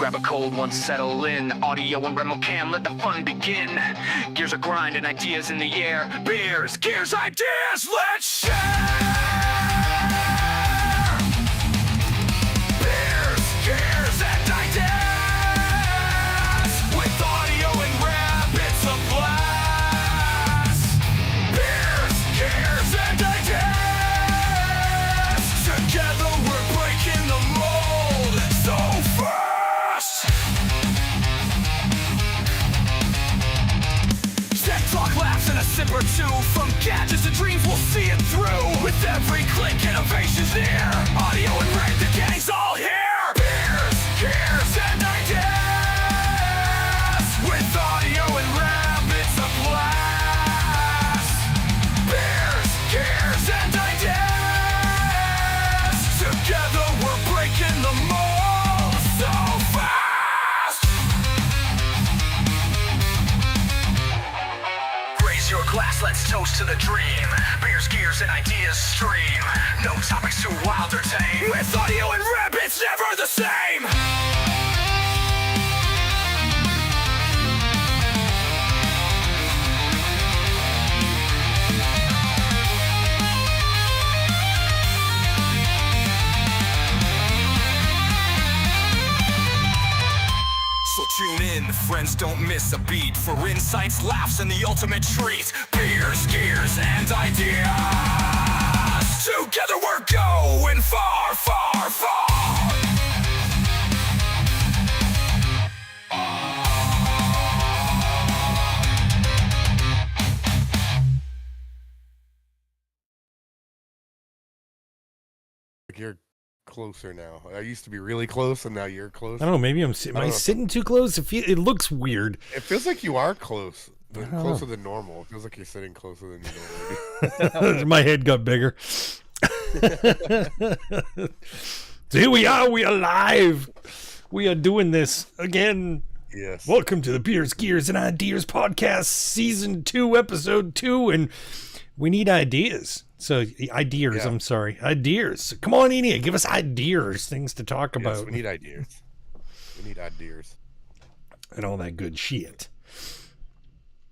grab a cold one, settle in. Audio and Remo Cam, let the fun begin. Gears are grinding, ideas in the air. Beers, gears, ideas, let's share! Beers, gears, and ideas. With audio and rap, it's a blast. Beers, gears, and ideas. Together we're breaking the mold so fast. Tech talk, laughs, and a sip or two. From gadgets to dreams, we'll see it through. With every click, innovation's near. Audio and rap, the gang's all here. Beers, gears, and ideas. With audio and rap, it's a blast. Beers, gears, and ideas. Together we're breaking the mold so fast. Raise your glass, let's toast to the dream. Beers, gears, and ideas stream. No topics too wild or tame. With audio and rap, it's never the same. So tune in, friends, don't miss a beat. For insights, laughs, and the ultimate treat. Beers, gears, and ideas. Together we're going far, far, far. You're closer now. I used to be really close, and now you're close. I don't know. Maybe am I sitting too close? It looks weird. It feels like you are close, but closer than normal. It feels like you're sitting closer than you normally do. My head got bigger. So here we are. We are live. We are doing this again. Yes. Welcome to the Beers, Gears, and Ideas podcast, season 2, episode 2, and we need ideas. So ideas. Yeah. I'm sorry, ideas. Come on in here. Give us ideas, things to talk about. Yes, we need ideas. We need ideas. And all that good shit.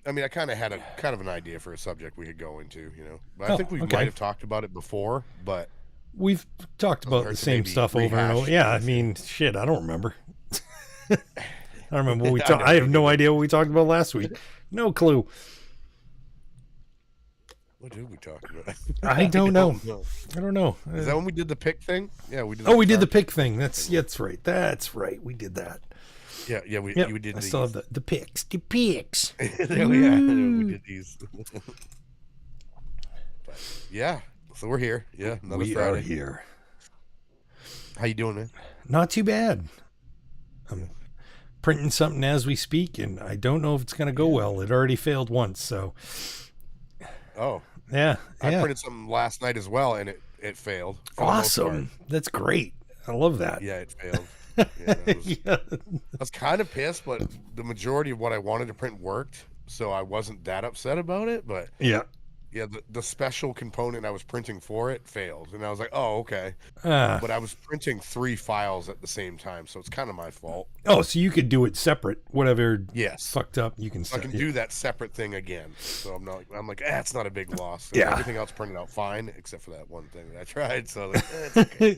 I mean, I kind of had an idea for a subject we could go into, you know. But I think we might have talked about it before, but we've talked about the same stuff over and over. Yeah, I mean, shit, I don't remember. I don't remember what we talked. I have no idea what we talked about last week. No clue. What did we talk about? I don't know. I don't know. Is that when we did the pick thing? Yeah, we did. Oh, we did the pick thing. That's right. That's right. We did that. Yeah, we did. I still have the picks. The picks. There we are. We did these. But, yeah, so we're here. Yeah, another we Friday. are here. How you doing, man? Not too bad. I'm printing something as we speak, and I don't know if it's going to go well. It already failed once, so. Oh. Yeah. I printed something last night as well, and it failed. Awesome. That's great. I love that. Yeah, it failed. I was kind of pissed, but the majority of what I wanted to print worked, so I wasn't that upset about it. But yeah, the special component I was printing for it failed, and I was like, oh, okay. But I was printing 3 files at the same time, so it's kind of my fault. Oh, so you could do it separate, whatever. Yes, fucked up, you can. I can do that separate thing again. So I'm like, it's not a big loss. So yeah, everything else printed out fine except for that one thing that I tried. So like, it's okay.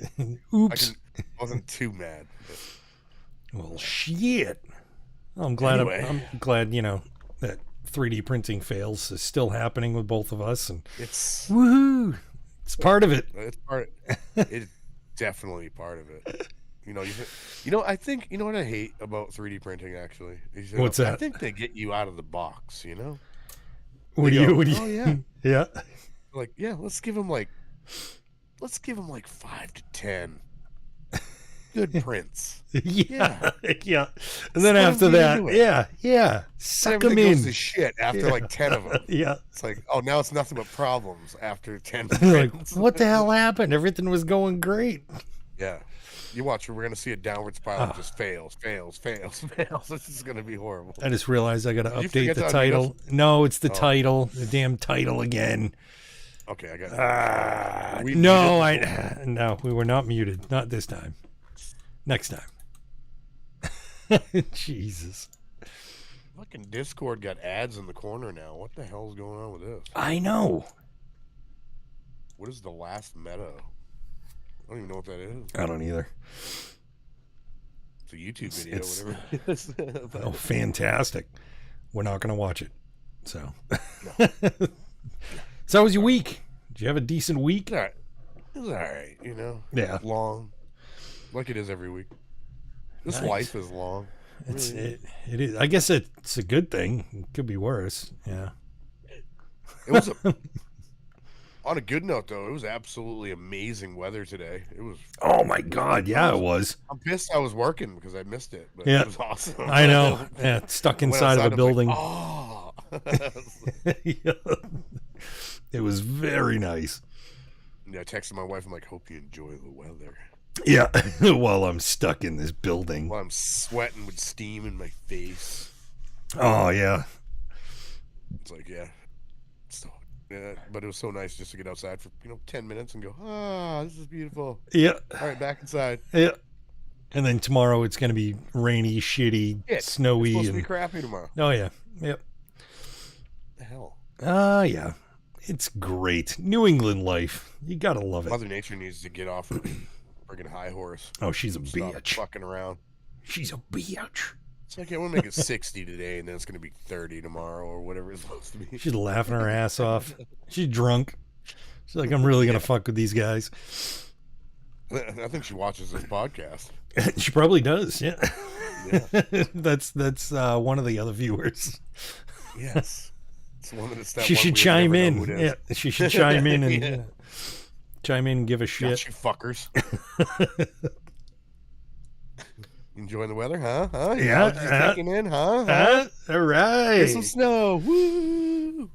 Oops, I wasn't too mad. But... Well, shit. I'm glad. Anyway. I'm glad. You know that 3D printing fails is still happening with both of us, and it's woohoo! It's part of it. It's definitely part of it. You know, I think, you know what I hate about 3D printing actually? What's that? I think they get you out of the box, you know? What do you? Oh yeah. Yeah. Like, yeah, let's give them like 5 to 10 good prints. Yeah. And then after that, suck them everything in. goes to shit after like 10 of them. Yeah. It's like, oh, now it's nothing but problems after 10 Like, prints. what the hell happened? Everything was going great. Yeah. You watch, we're going to see a downward spiral that just fails. This is going to be horrible. I just realized I got to Did you update forget the to unmute title. us? No, it's the title. The damn title again. Okay, I got it. No, we were not muted. Not this time. Next time. Jesus. Fucking Discord got ads in the corner now. What the hell's going on with this? I know. What is the last meta? I don't even know what that is. I don't either. It's a YouTube video, whatever it is. Oh, fantastic. We're not going to watch it. So. No. So how was your week? Did you have a decent week? All right. It was all right, you know? Yeah. Long. Like it is every week. This life is long. It is. I guess it's a good thing. It could be worse. Yeah. It was on a good note, though. It was absolutely amazing weather today. It was. Oh my God! Yeah, it was. I'm pissed I was working because I missed it. But yeah, it was awesome. I know. Yeah, stuck inside of a building. Like, oh. Yeah. It was very nice. Yeah, I texted my wife. I'm like, hope you enjoy the weather. Yeah, while I'm stuck in this building. While I'm sweating with steam in my face. Oh, yeah. It's like, yeah. But it was so nice just to get outside for, 10 minutes and go, this is beautiful. Yeah. All right, back inside. Yeah. And then tomorrow it's going to be rainy, shitty, snowy. It's supposed to be crappy tomorrow. Oh, yeah. Yep. The hell? Yeah. It's great. New England life. You got to love it. Mother Nature needs to get off of friggin' high horse. Oh, she's a Stop bitch. fucking around. She's a bitch. It's like I want to make it 60 today, and then it's going to be 30 tomorrow, or whatever it's supposed to be. She's laughing her ass off. She's drunk. She's like, I'm really going to fuck with these guys. I think she watches this podcast. She probably does, yeah. That's one of the other viewers. Yes. It's one of the she should chime in. Yeah, she should chime in and chime in and give a shit. Got you fuckers. Enjoying the weather, huh? Yeah. Taking in, huh? All right. Get some snow. Woo!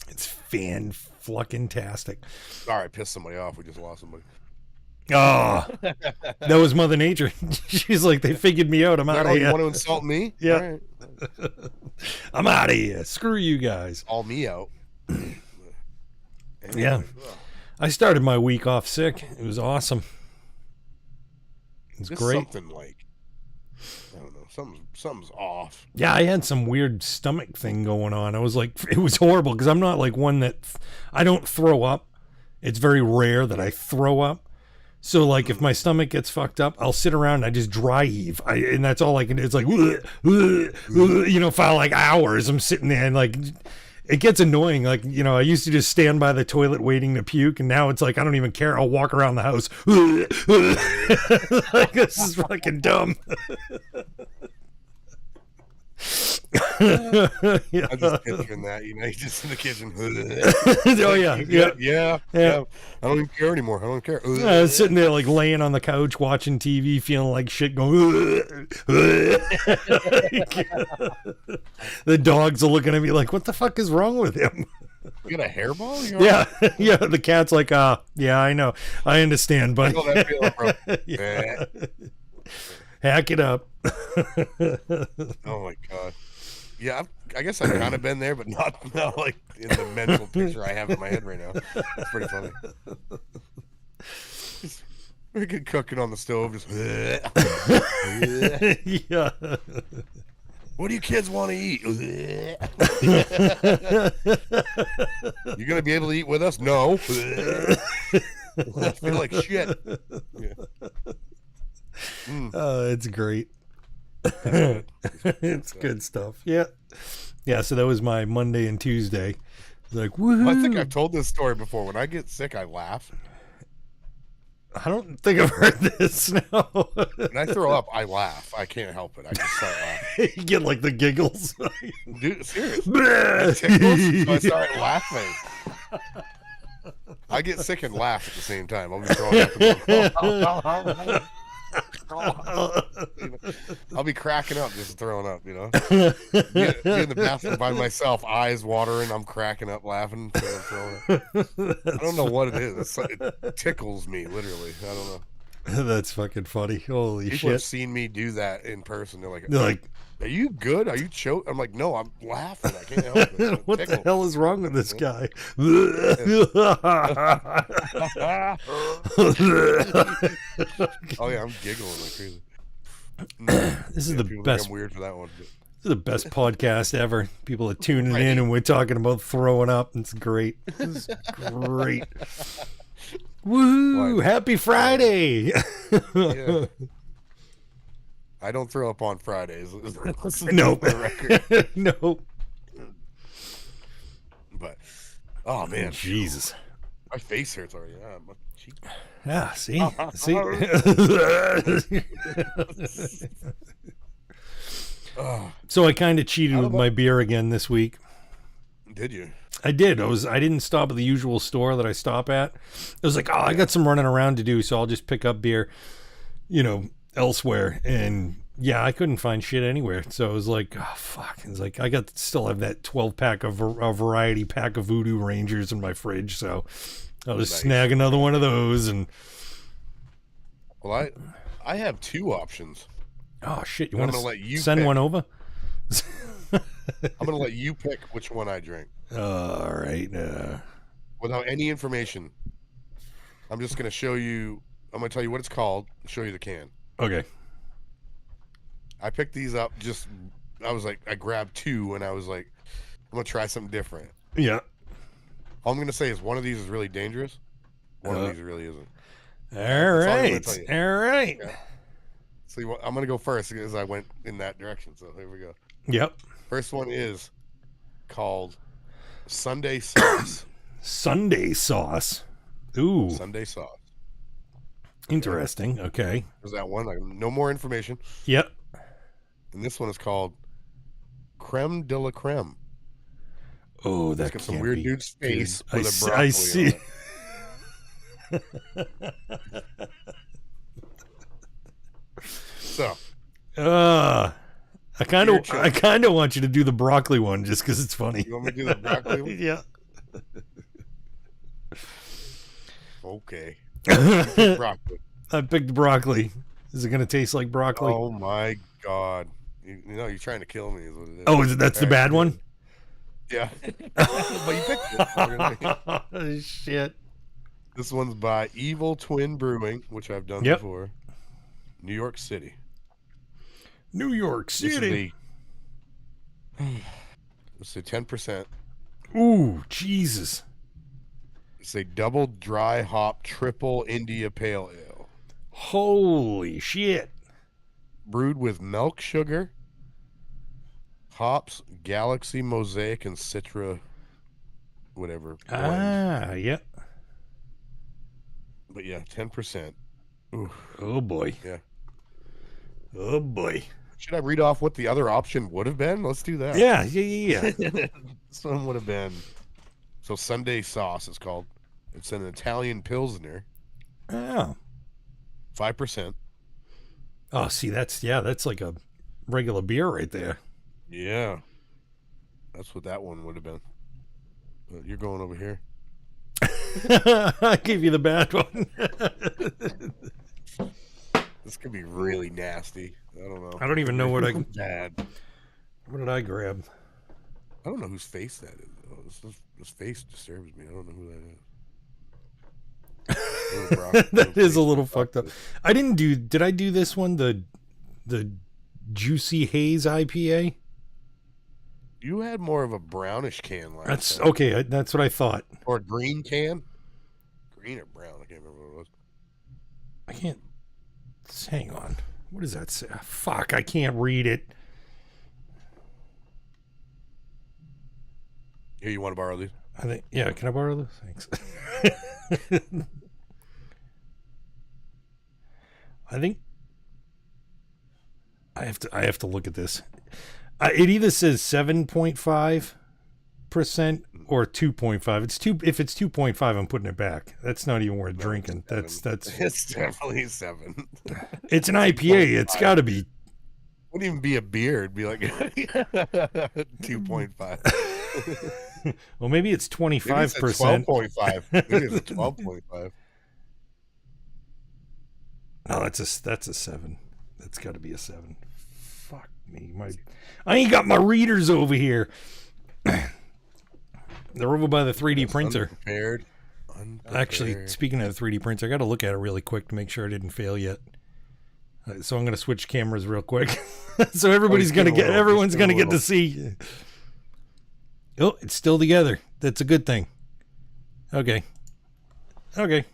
It's fan-fucking-tastic. All right, piss somebody off. We just lost somebody. Oh, that was Mother Nature. She's like, they figured me out. I'm out of here. You want to insult me? Yeah. All right. I'm out of here. Screw you guys. All me out. Anyway, yeah. I started my week off sick. It was awesome. It's great. Something like, I don't know, something's off. Yeah, I had some weird stomach thing going on. I was like, it was horrible because I'm not like one that, I don't throw up. It's very rare that I throw up. So like if my stomach gets fucked up, I'll sit around and I just dry heave. And that's all I can do. It's like, for like hours I'm sitting there and like, it gets annoying. Like, I used to just stand by the toilet waiting to puke. And now it's like, I don't even care. I'll walk around the house. Like, this is fucking dumb. Yeah. I'm just picturing that, you're just in the kitchen. Oh yeah. I don't even care anymore. I don't care. Sitting there like laying on the couch watching TV, feeling like shit, going. The dogs are looking at me like, "What the fuck is wrong with him?" You got a hairball? Yeah. The cat's like, yeah, I know, I understand, but that feeling, bro. Yeah. Hack it up. Oh my God. Yeah, I guess I've kind of been there, but not like in the mental picture I have in my head right now. It's pretty funny. Just very good cooking on the stove. Just yeah. What do you kids want to eat? You gonna be able to eat with us? No. I feel like shit. Yeah. It's great. It's good stuff. Yeah. So that was my Monday and Tuesday. Like, woohoo! I think I've told this story before. When I get sick, I laugh. I don't think I've heard this. No. When I throw up, I laugh. I can't help it. I just start laughing. You get like the giggles. Dude, seriously. It tickles, so I start laughing. I get sick and laugh at the same time. I'll be throwing up. I'll be cracking up just throwing up, Be in the bathroom by myself, eyes watering, I'm cracking up laughing, throwing up. I don't know what it is. It tickles me, literally. I don't know. That's fucking funny. Holy People shit. have seen me do that in person. They're like, are you good? Are you choking? I'm like, no, I'm laughing. I can't help it. What the hell is wrong with this guy? Oh yeah, I'm giggling like crazy. This is the best. I'm weird for that one. This is the best podcast ever. People are tuning in, and we're talking about throwing up. It's great. This is great. Woohoo! Happy Friday! Yeah. I don't throw up on Fridays. Nope. No. But oh man, Jesus, my face hurts already. My cheek. Yeah, see? So I kind of cheated with my beer again this week. Did you? I did. I didn't stop at the usual store that I stop at. I was like, I got some running around to do, so I'll just pick up beer, elsewhere. And yeah, I couldn't find shit anywhere. So I was like, oh, fuck. It's like, still have that 12-pack of a variety pack of Voodoo Rangers in my fridge. So I'll just snag another one of those. And well, I have two options. Oh, shit. You want to send one over? I'm going to let you pick which one I drink. All right. Without any information. I'm just going to show you. I'm going to tell you what it's called and show you the can. Okay. I picked these up I grabbed two and I was like, I'm going to try something different. Yeah. All I'm going to say is one of these is really dangerous. One of these really isn't. All right. All right. Yeah. See, I'm going to go first because I went in that direction. So here we go. Yep. First one is called Sunday Sauce. Sunday Sauce. Ooh. Sunday Sauce. Interesting. Okay. There's that one. No more information. Yep. And this one is called Creme de la Creme. Oh, that's got some weird dude's face with a broccoli. I see. So. I kind of want you to do the broccoli one just because it's funny. You want me to do the broccoli one? Yeah. Okay. Broccoli. I picked broccoli. Is it going to taste like broccoli? Oh my God. You're trying to kill me is what it is. Oh, that's the bad one? Yeah. But you picked it. Shit. This one's by Evil Twin Brewing, which I've done before. New York City. New York City. Let's say 10%. Ooh, Jesus. It's a double dry hop triple India Pale Ale. Holy shit. Brewed with milk sugar, hops, Galaxy, Mosaic, and Citra, whatever. Blend. Yep. But yeah, 10%. Ooh. Oh boy. Yeah. Oh boy. Should I read off what the other option would have been? Let's do that. Yeah. This one would have been, so Sunday Sauce it's called. It's an Italian Pilsner. Oh. 5%. Oh, see, that's like a regular beer right there. Yeah. That's what that one would have been. You're going over here. I gave you the bad one. This could be really nasty. I don't know. I don't even know what I bad. What did I grab? I don't know whose face that is. Though. This face disturbs me. I don't know who that is. That is a little fucked up. Did I do this one? The Juicy Haze IPA? You had more of a brownish can last That's time. okay. That's what I thought. Or a green can? Green or brown? I can't remember what it was. I can't. Hang on. What does that say? Fuck, I can't read it. Here, you want to borrow these? I think. Yeah, can I borrow those? Thanks. I think I have to look at this. It either says 7.5% or 2.5. If it's 2.5, I'm putting it back. That's not even worth drinking. That's It's definitely 7. It's an IPA. It's got to be. Wouldn't even be a beer. It'd be like 2.5. Well, maybe it's 25%. 12.5. Maybe it's 12.5. No, that's a 7. That's got to be a 7. Fuck. I ain't got my readers over here. They're over by the 3D printer. Unprepared. Actually, speaking of the 3D printer, I got to look at it really quick to make sure I didn't fail yet. So I'm going to switch cameras real quick. So everyone's going to get to see. Oh, it's still together. That's a good thing. Okay. Okay.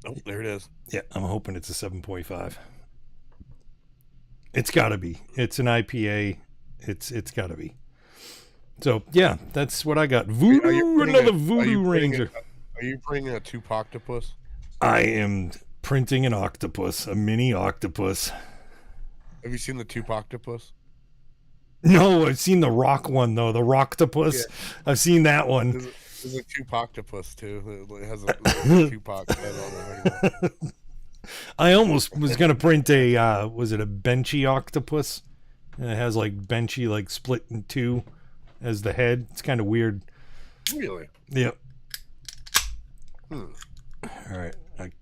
Oh, there it is. Yeah, I'm hoping it's a 7.5. It's got to be. It's an IPA. It's got to be. So, yeah, that's what I got. Voodoo, another Voodoo Ranger. Are you printing a Tupoctopus? I am printing an octopus, a mini octopus. Have you seen the Tupoctopus? No, I've seen the rock one, though. The Rocktopus. Yeah. I've seen that one. There's a Tupoctopus, too. It has a Tupac head on it. I almost was going to print a, was it a benchy octopus? And it has, like, benchy, like, split in two as the head. It's kind of weird. Really? Yep. All right.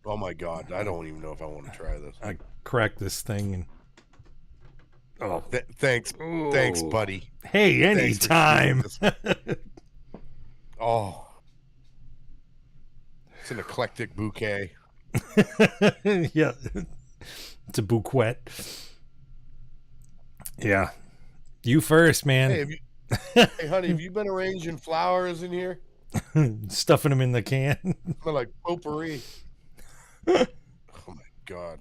Oh, my God. I don't even know if I want to try this. I cracked this thing and... Oh, thanks. Ooh. Thanks, buddy. Hey, anytime. Oh. It's an eclectic bouquet. Yeah. It's a bouquet. Yeah. You first, man. Hey, honey, have you been arranging flowers in here? Stuffing them in the can. Smell like potpourri. Oh, my God.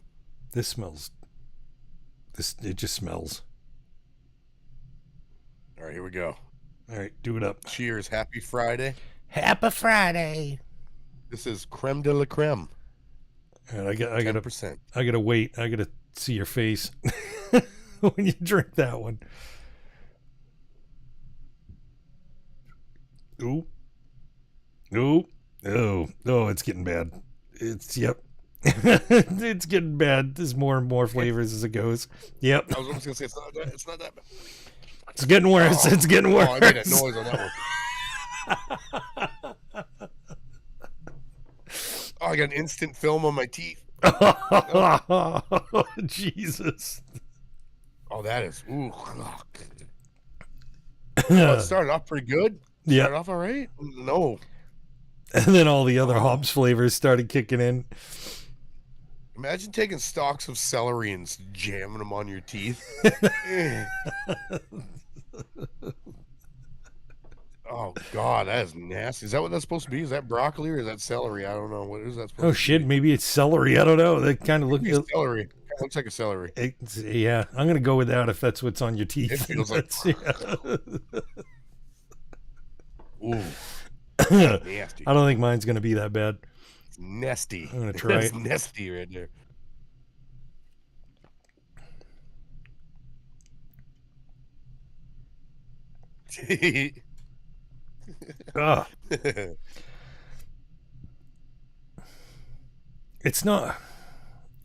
This smells... It just smells. All right, here we go. All right, do it up. Cheers. Happy Friday. Happy Friday. This is creme de la creme. All right, I gotta wait. I gotta see your face when you drink that one. Ooh. Ooh. Oh, it's getting bad. Yep. It's getting bad. There's more and more flavors as it goes. Yep. I was almost gonna say it's not that bad. It's getting worse. It's getting worse. Oh, I made a noise on that one. Oh, I got an instant film on my teeth. Oh, Jesus. Oh, that is. Ooh. It started off pretty good. Yeah. Started off all right. No. And then all the other hops flavors started kicking in. Imagine taking stalks of celery and jamming them on your teeth. Oh, God, that is nasty. Is that what that's supposed to be? Is that broccoli or is that celery? I don't know. What is that supposed to be? Oh, shit. Maybe it's celery. I don't know. They kind of look like celery. It looks like a celery. Yeah, I'm going to go with that if that's what's on your teeth. It feels like... Ooh. Nasty. I don't think mine's going to be that bad. It's nasty. I'm going to try it. It's nasty right there. It's not...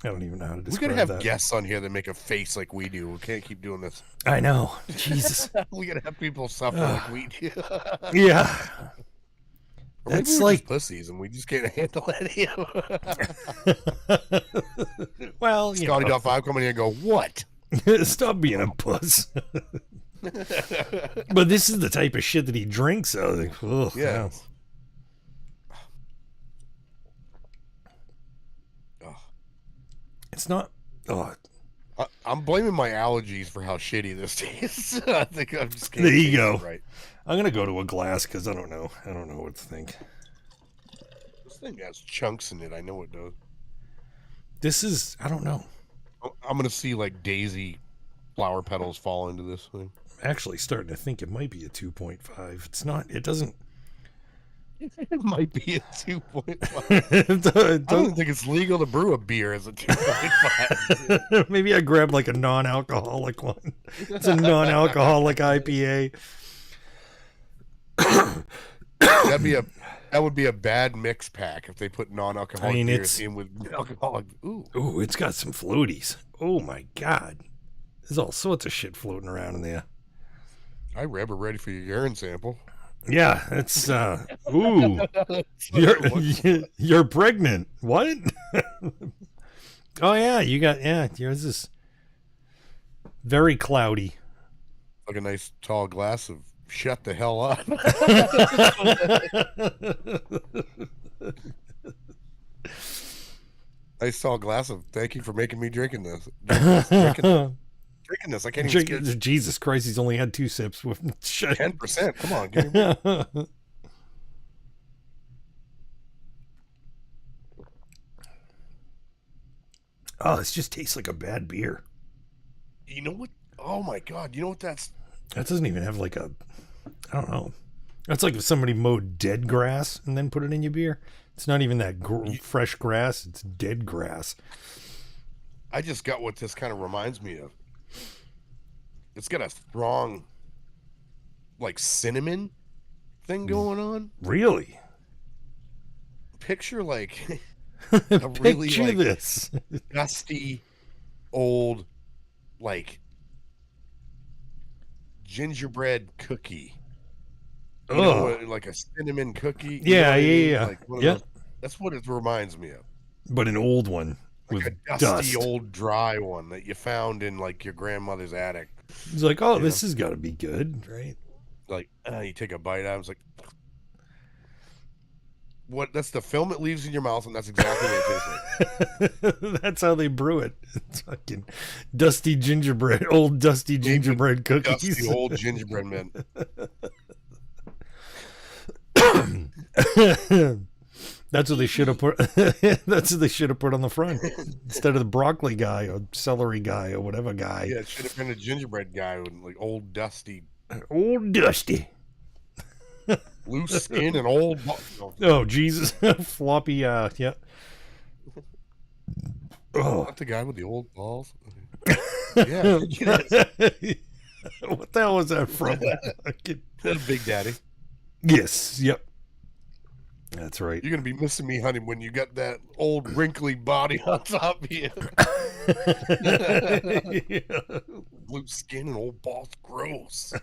I don't even know how to describe that. We gotta have guests on here that make a face like we do. We can't keep doing this. I know. Jesus. We gotta have people suffer like we do. Yeah. That's like just pussies, and we just can't handle any of them. Well, Scotty Duff, I'm coming here and go, what? Stop being a puss. But this is the type of shit that he drinks. So like, yeah. It's not. I'm blaming my allergies for how shitty this tastes. I think I'm just there you go. Right. I'm gonna go to a glass because I don't know what to think. This thing has chunks in it. I know it does. This is. I don't know. I'm gonna see like daisy flower petals fall into this thing. I'm actually starting to think it might be a 2.5. It's not. It doesn't. It might be a 2.5. I don't think it's legal to brew a beer as a 2.5. Maybe I grabbed like a non-alcoholic one. It's a non-alcoholic IPA. That would be a bad mix pack if they put non-alcoholic beers in with alcoholic. Ooh, it's got some floaties. Oh my God, there's all sorts of shit floating around in there. I we're ready for your urine sample. Yeah, it's ooh. You're pregnant. What? Oh yeah, yours is very cloudy. Like a nice tall glass of shut the hell up. Nice tall glass of thank you for making me drinking this. Drinking this. I can't even Jesus Christ, he's only had 2 sips with 10%. Come on, give me more. Oh, this just tastes like a bad beer. You know what? Oh my God. You know what that doesn't even have like a, I don't know. That's like if somebody mowed dead grass and then put it in your beer. It's not even that fresh grass. It's dead grass. I just got what this kind of reminds me of. It's got a strong, like, cinnamon thing going on. Really? Picture, like, a really, like, this. dusty, old, like, gingerbread cookie. You know, like a cinnamon cookie. Yeah. Like that's what it reminds me of. But an old one. Like with a dusty, old, dry one that you found in, like, your grandmother's attic. It's like, oh, this has got to be good, right? Like, you take a bite out, it's like, what? That's the film it leaves in your mouth, and that's exactly what it tastes like. That's how they brew it. It's fucking dusty gingerbread, old dusty gingerbread cookies. Dusty old gingerbread men. That's what they should have put. That's what they should have put on the front instead of the broccoli guy or celery guy or whatever guy. Yeah, it should have been a gingerbread guy with, like, old dusty. Old dusty. Loose skin and old. Oh Jesus, floppy. Yeah. Oh, not the guy with the old balls. Yeah. What the hell was that from? That's Big Daddy. Yes. Yep. That's right. You're gonna be missing me, honey, when you got that old wrinkly body on top of you. Blue skin and old balls, gross.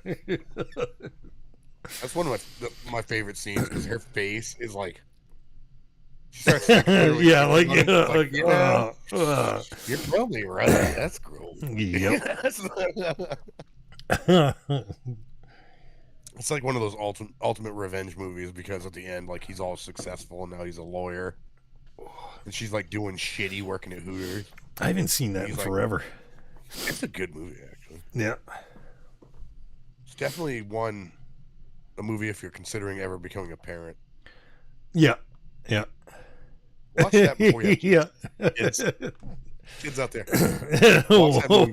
That's one of my favorite scenes because her face is like. She starts yeah, like you're probably right. That's gross. Yep. It's like one of those ultimate revenge movies because at the end, like, he's all successful and now he's a lawyer, and she's like doing shitty working at Hooters. I haven't seen that in forever. It's a good movie, actually. Yeah, it's definitely a movie if you're considering ever becoming a parent. Yeah. Watch that before you have kids out there.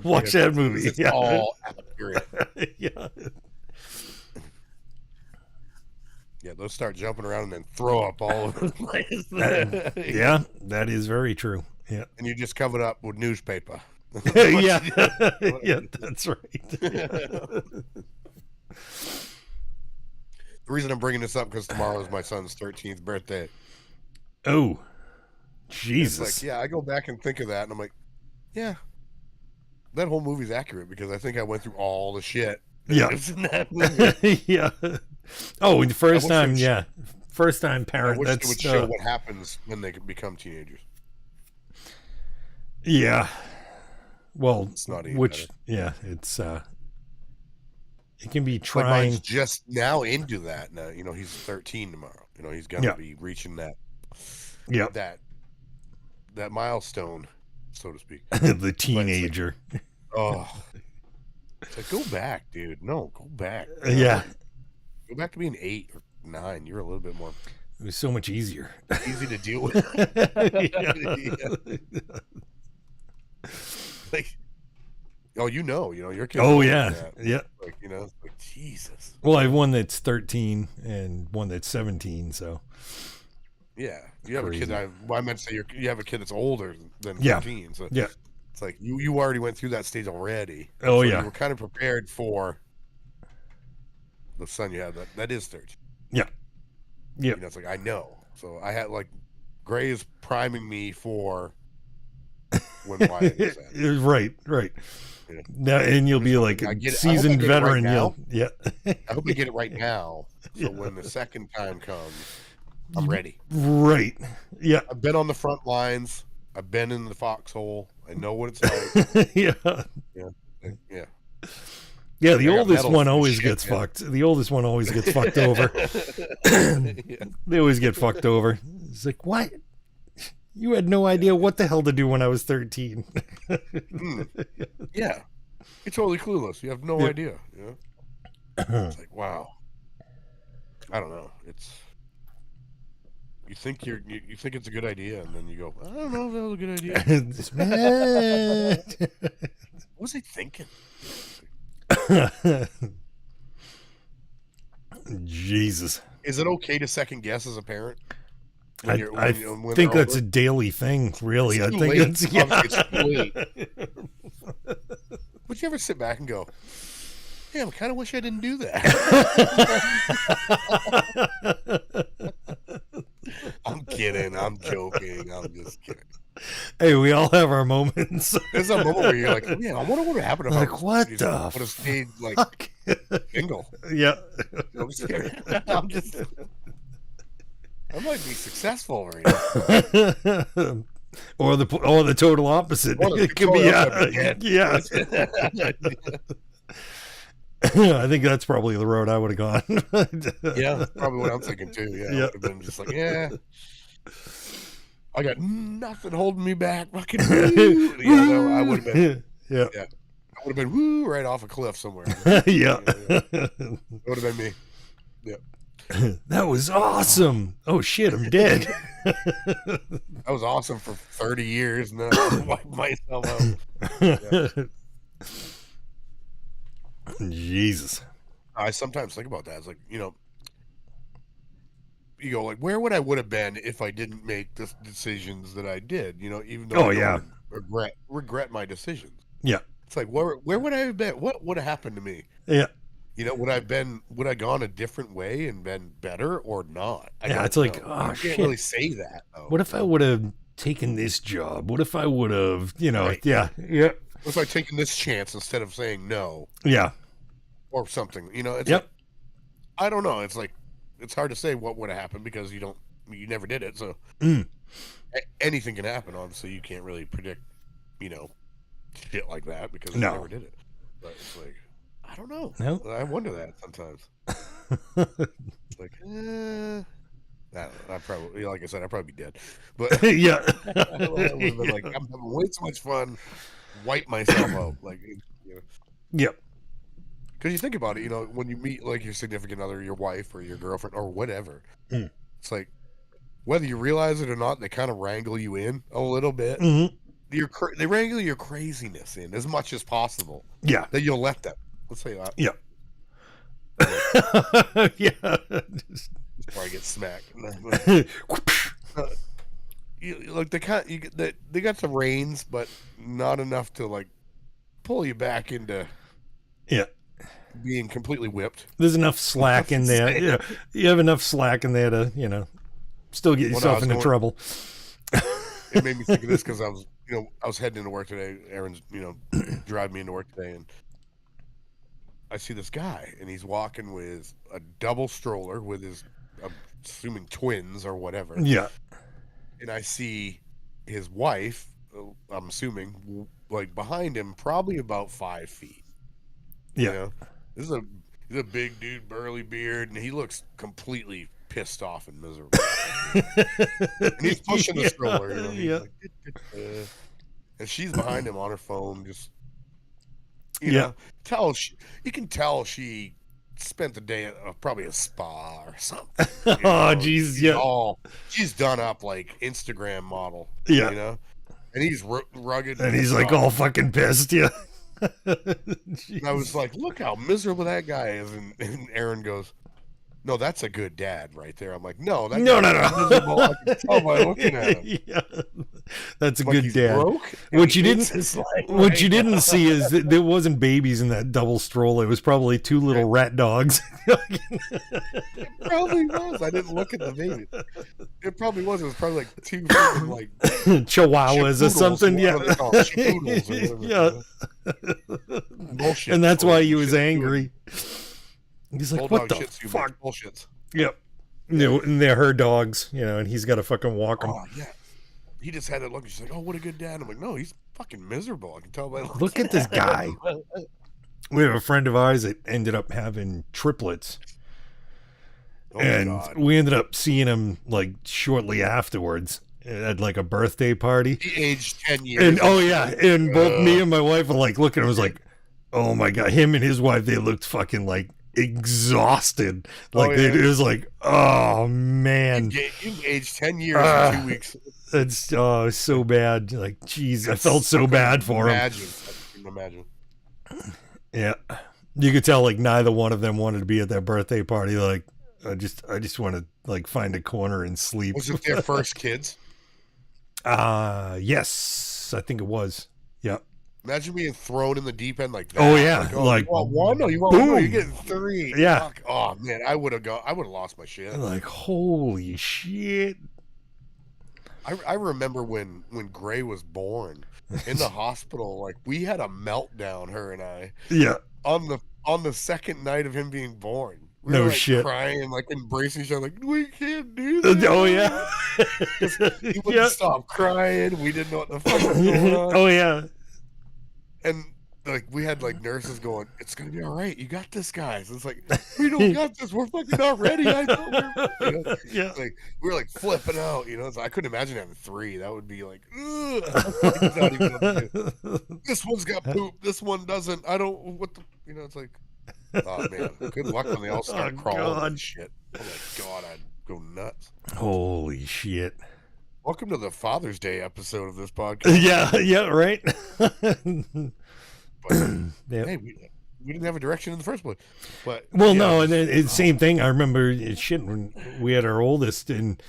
Watch that movie. It's all accurate. Yeah. Yeah, they'll start jumping around and then throw up all over the place. Yeah, that is very true. Yeah. And you just cover it up with newspaper. Yeah. Yeah, that's right. The reason I'm bringing this up because tomorrow is my son's 13th birthday. Oh, Jesus. It's like, yeah, I go back and think of that, and I'm like, yeah, that whole movie's accurate because I think I went through all the shit. Yeah. In that movie. Yeah. Oh, the first time, first time parent. I wish that's it would show what happens when they become teenagers. Yeah. Well, it's not even which, better. Yeah, it's it can be Like trying. mine's just now into that. Now, you know, he's 13 tomorrow. You know, he's gonna be reaching that. Yeah. That milestone, so to speak. The teenager. Like, oh. It's like, go back, dude. No, go back. Yeah. Go back to being 8 or 9. You're a little bit more. It was so much easier. Easy to deal with. Like, your kids. Oh yeah, yeah. Like, like Jesus. Well, I have one that's 13 and one that's 17. So. Yeah, you have a kid. I meant to say you have a kid that's older than 13. Yeah. So yeah. It's like you already went through that stage already. Oh, so yeah. You were kind of prepared for the son you have. That is 13. Yeah. Yeah. It's like, I know. So I had, like, Gray is priming me for when Wyatt is at it. Right. Yeah. Now, and you'll be like a seasoned veteran. I hope I get it right now. So when the second time comes, I'm ready. Right. Yeah. I've been on the front lines. I've been in the foxhole. I know what it's like. Yeah. Yeah. Yeah, the oldest one always gets fucked. The oldest one always gets fucked over. They always get fucked over. It's like, what? You had no idea what the hell to do when I was 13. Yeah. You're totally clueless. You have no idea. It's like, wow. I don't know. It's you think it's a good idea, and then you go, I don't know if that was a good idea. What was he thinking? Jesus. Is it okay to second guess as a parent? I think that's a daily thing, really. I think it's too late. Would you ever sit back and go, damn, I kind of wish I didn't do that. I'm kidding. I'm joking. I'm just kidding. Hey, we all have our moments. There's a moment where you're like, yeah, I wonder what would happen if what the would have stayed like single. Yeah. I'm just I might be successful right now. or the total opposite. It could be yeah. I think that's probably the road I would have gone. Yeah, that's probably what I'm thinking too. Yeah, I would have been just like, I got nothing holding me back. Fucking woo. I would have been. Yeah. I would have been woo right off a cliff somewhere. Yeah. It would have been me. Yeah. That was awesome. Oh shit, I'm dead. That was awesome for 30 years. Now I wipe myself out. Jesus. I sometimes think about that. It's like, you go like, where would I would have been if I didn't make the decisions that I did? Even though I don't regret my decisions. Yeah. It's like, where would I have been? What would have happened to me? Yeah. Would I gone a different way and been better or not? It's like, I can't really say that. Though. What if I would have taken this job? What if I would have, right. Yeah. What if I taken this chance instead of saying no? Yeah. Or something, it's like, I don't know. It's like, it's hard to say what would have happened because you never did it. So anything can happen. Obviously you can't really predict, shit like that because you never did it. But it's like, I don't know. No. I wonder that sometimes. It's like, I probably, like I said, I'd probably be dead. But yeah, I would have been like, I'm having way too much fun. Wipe myself out, like, Yep. Because you think about it, when you meet like your significant other, your wife or your girlfriend or whatever, it's like whether you realize it or not, they kind of wrangle you in a little bit. Mm-hmm. They wrangle your craziness in as much as possible. Yeah, that you'll let them. Let's say that. Yeah. Yeah. Before I get smacked. Look, they got the reins, but not enough to like pull you back into being completely whipped. There's enough slack in there. Yeah, you have enough slack in there to still get yourself into trouble. It made me think of this because I was heading into work today. Aaron's driving me into work today, and I see this guy, and he's walking with a double stroller with his, I'm assuming twins or whatever. Yeah. And I see his wife, I'm assuming, like behind him, probably about 5 feet. Yeah. He's a big dude, burly beard, and he looks completely pissed off and miserable. And he's pushing the stroller. Like, and she's behind him on her phone, just you know, you can tell she spent the day at probably a spa or something. Oh, jeez, She's done up like Instagram model. Yeah, and he's rugged, and he's like all fucking pissed. Yeah. And I was like, look how miserable that guy is, and Aaron goes, no, that's a good dad right there. I'm like, no. Miserable. I can tell by looking at him. Yeah. That's a like good dad. What you didn't see is that there wasn't babies in that double stroller. It was probably 2 little rat dogs. It probably was. I didn't look at the baby. It probably was. It was probably like 2 like chihuahuas or something. Yeah. Bullshit. And that's why he was angry. He's like, what the fuck? Bullshits. Yep. And they're her dogs, and he's got to fucking walk them. Oh, yeah. he just had that look. She's like, "Oh, what a good dad." I'm like, "No, he's fucking miserable. I can tell by Look at this guy." We have a friend of ours that ended up having triplets. Oh, and God. we ended up seeing him like shortly afterwards at like a birthday party. He aged 10 years. And and both me and my wife were like looking. I was like, "Oh my God!" Him and his wife, they looked fucking like exhausted. Like it was like, "Oh man, you aged 10 years in 2 weeks." It's so bad. Like, geez, I felt so bad for him. Imagine. Yeah, you could tell like neither one of them wanted to be at that birthday party. Like, I just want to like find a corner and sleep. Was it their first kids? Yes, I think it was. Yeah. Imagine being thrown in the deep end like that. Oh yeah, like you want one? No, you want boom. one? You're getting 3. Yeah. Fuck. Oh man, I would have lost my shit. Like, holy shit. I remember when Gray was born in the hospital. Like, we had a meltdown, her and I. Yeah. On the second night of him being born. We No were, like, shit. Crying, like embracing each other, like, we can't do that. Oh yeah. He wouldn't stop crying. We didn't know what the fuck was going on. Oh yeah. And like we had like nurses going, "It's gonna be all right. You got this, guys." It's like, we don't got this. We're fucking not ready. I thought we were, Yeah. Like we were like flipping out. So I couldn't imagine having 3. That would be like, not even what to do. This one's got poop. This one doesn't. I don't. What the? It's like, oh man. Good luck when they all start crawling and shit. Oh my God, I'd go nuts. Holy shit. Welcome to the Father's Day episode of this podcast. Yeah, right. But, hey, we didn't have a direction in the first place. But no, and then it's same thing. I remember shit when we had our oldest, and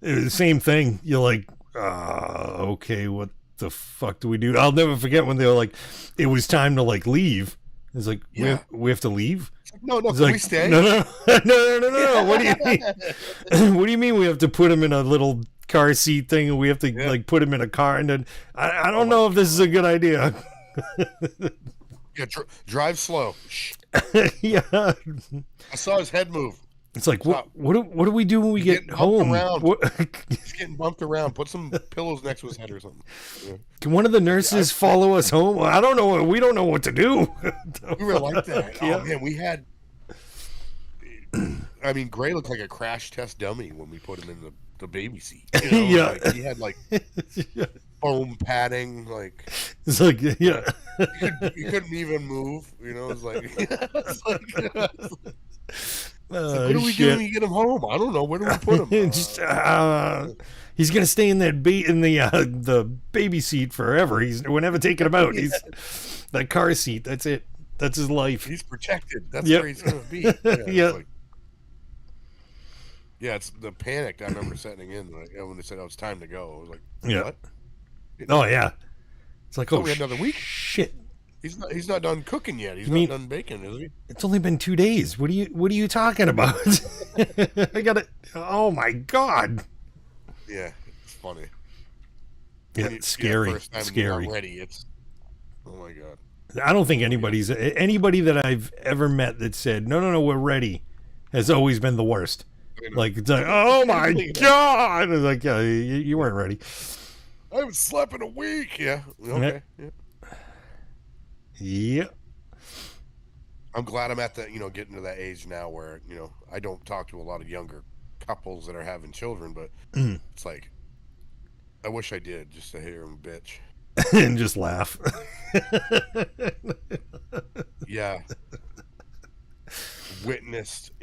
it was the same thing. You're like, okay, what the fuck do we do? I'll never forget when they were like, it was time to like leave. It's like, we have to leave. No, it's can like, we stay? No. What do you mean? What do you mean we have to put him in a little car seat thing, and we have to like put him in a car? And then I don't know if this is a good idea. Yeah, drive slow. Shh. Yeah. I saw his head move. It's like, what do we do when we get home? He's getting bumped around. Put some pillows next to his head or something. Yeah. Can one of the nurses follow us home? I don't know. We don't know what to do. We were like that. Yeah. Oh man, we had. I mean, Gray looked like a crash test dummy when we put him in the baby seat. Yeah. Like, he had like foam padding. Like it's like you couldn't even move. It was like. What do we do when you get him home? I don't know. Where do we put him? He's gonna stay in that in the baby seat forever. We're never taking him out. He's that car seat. That's it. That's his life. He's protected. That's where he's gonna be. Yeah, it's the panic I remember setting in when they said it was time to go. I was like, what? Oh yeah. It's like, we had another week. Shit. He's not done cooking yet. He's not done baking, is he? It's only been 2 days. What are you talking about? I got it. Oh my God. Yeah, it's funny. Yeah, it's scary. First time scary. You're ready. It's oh my God. I don't think anybody that I've ever met that said no, we're ready, has always been the worst. Like it's like, oh my God. It's like, yeah, you weren't ready. I haven't slept in a week. Yeah. Okay. Yeah. Yep. I'm glad I'm at getting to that age now where, I don't talk to a lot of younger couples that are having children, but it's like, I wish I did just to hear them bitch. And just laugh. Yeah. Witnessed,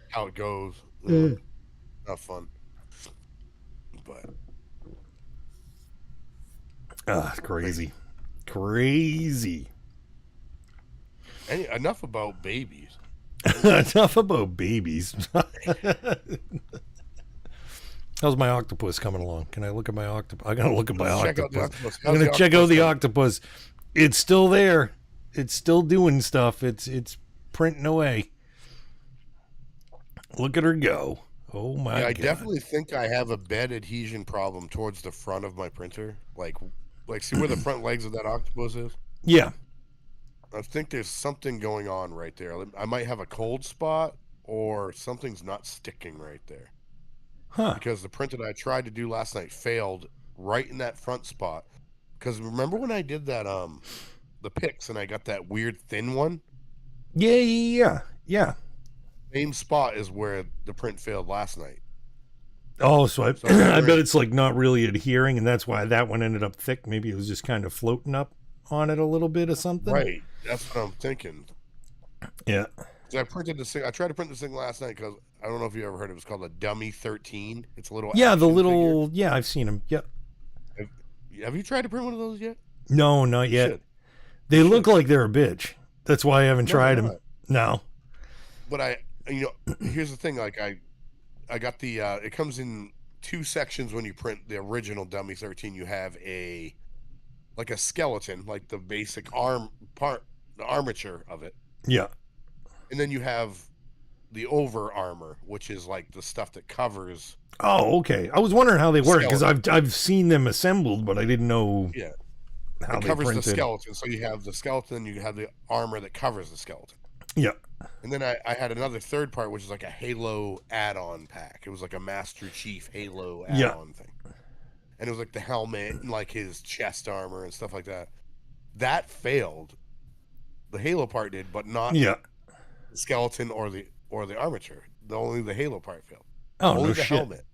how it goes. Not fun. But crazy. Enough about babies. Enough about babies. How's my octopus coming along? Can I look at my octopus? I gotta look at my octopus. I'm gonna check out the octopus. It's still there. It's still doing stuff. It's printing away. Look at her go. Oh my God. I definitely think I have a bed adhesion problem towards the front of my printer. Like see where the front legs of that octopus is? Yeah. I think there's something going on right there. I might have a cold spot or something's not sticking right there. Huh. Because the print that I tried to do last night failed right in that front spot. Because remember when I did that the picks and I got that weird thin one? Yeah. Same spot is where the print failed last night. Oh, so I bet it's like not really adhering, and that's why that one ended up thick. Maybe it was just kind of floating up on it a little bit or something. Right. That's what I'm thinking. Yeah. I printed this thing. I tried to print this thing last night because I don't know if you ever heard it. It was called a Dummy 13. It's a little the little figure. Yeah, I've seen them. Yep. Have you tried to print one of those yet? No, not yet. They look like they're a bitch. That's why I haven't tried them. No. But here's the thing. Like I got the. It comes in 2 sections when you print the original Dummy 13. You have a skeleton, like the basic arm part, the armature of it. Yeah. And then you have the over armor, which is like the stuff that covers. Oh, okay. I was wondering how they work because I've seen them assembled, but I didn't know. Yeah. How it they covers printed. the skeleton. So you have the skeleton, you have the armor that covers the skeleton. Yeah. And then I had another third part, which is like a Halo add-on pack. It was like a Master Chief Halo add-on thing. And it was like the helmet and like his chest armor and stuff like that. That failed. The Halo part did, but not the skeleton or the armature. Only the Halo part failed. Oh, only no the shit. helmet.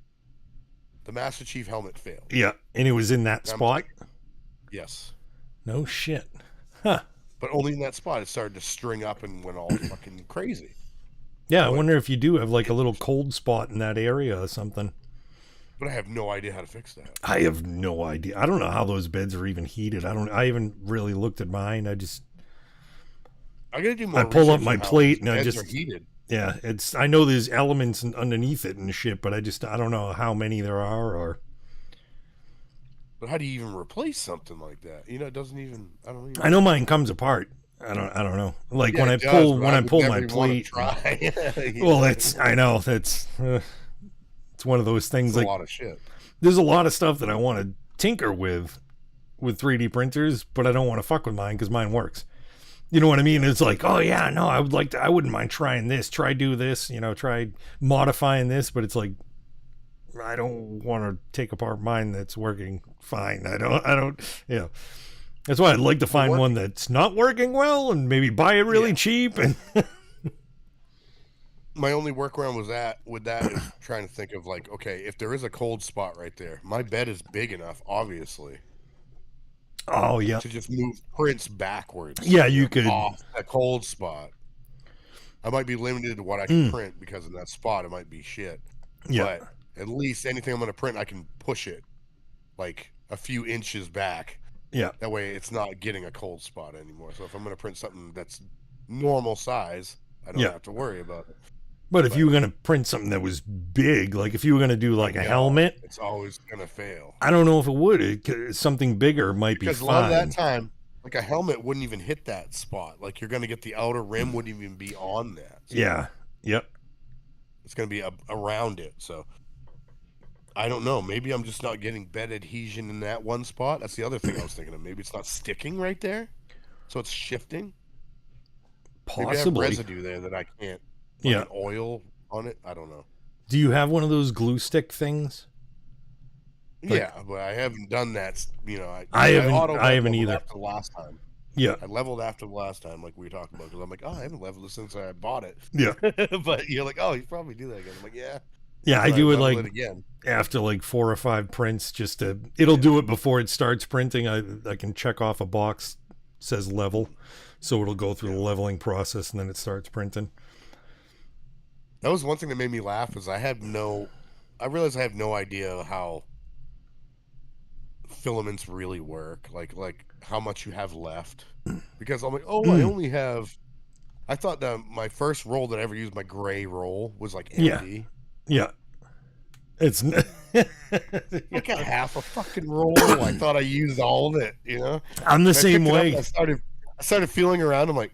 The Master Chief helmet failed. Yeah, and it was in that spot? Yes. No shit. Huh. But only in that spot. It started to string up and went all fucking crazy. Yeah, I wonder if you do have like a little cold spot in that area or something. But I have no idea how to fix that. I have no idea. I don't know how those beds are even heated. I haven't really looked at mine. I gotta do more. I pull up my plate and beds are heated. Yeah, I know there's elements underneath it and shit, but I don't know how many there are or. But how do you even replace something like that? It doesn't even. I don't even. I know mine comes apart. I don't know. Like when I pull my plate. Well, I know that's it's one of those things. Like a lot of shit. There's a lot of stuff that I want to tinker with 3D printers, but I don't want to fuck with mine because mine works. You know what I mean? It's like, oh yeah, no, I wouldn't mind trying this. Try do this. Try modifying this, but it's like. I don't want to take apart mine that's working fine. I don't, That's why I'd like to find one that's not working well and maybe buy it really cheap. And my only workaround with that is trying to think of like, okay, if there is a cold spot right there, my bed is big enough, obviously. Oh, yeah. To just move prints backwards. Yeah, you could. Off a cold spot. I might be limited to what I can print because in that spot it might be shit. Yeah. But at least anything I'm going to print, I can push it like a few inches back. Yeah. That way it's not getting a cold spot anymore. So if I'm going to print something that's normal size, I don't have to worry about it. But if you were going to print something that was big, like if you were going to do like a helmet. It's always going to fail. I don't know if it would. Something bigger might be fine. Because a lot of that time, like a helmet wouldn't even hit that spot. Like you're going to get the outer rim wouldn't even be on that. So yeah. Yep. It's going to be around it. So. I don't know. Maybe I'm just not getting bed adhesion in that one spot. That's the other thing I was thinking of. Maybe it's not sticking right there, so it's shifting. Possibly. Maybe I have residue there that I can't. Like an oil on it. I don't know. Do you have one of those glue stick things? Yeah, but I haven't done that. I haven't either. After the last time. Yeah. I leveled after the last time, like we were talking about, because I'm like, oh, I haven't leveled it since I bought it. Yeah. But you're like, oh, you probably do that again. I'm like, yeah. Yeah, I do it like after like 4 or 5 prints. It'll do it before it starts printing. I can check off a box says level, so it'll go through the leveling process and then it starts printing. That was one thing that made me laugh. Was I realized I have no idea how filaments really work. Like how much you have left, because I'm like, oh, I only have. I thought that my first roll that I ever used, my gray roll, was like empty. Yeah. It's like a half a fucking roll. I thought I used all of it, I'm the same way. I started feeling around. I'm like,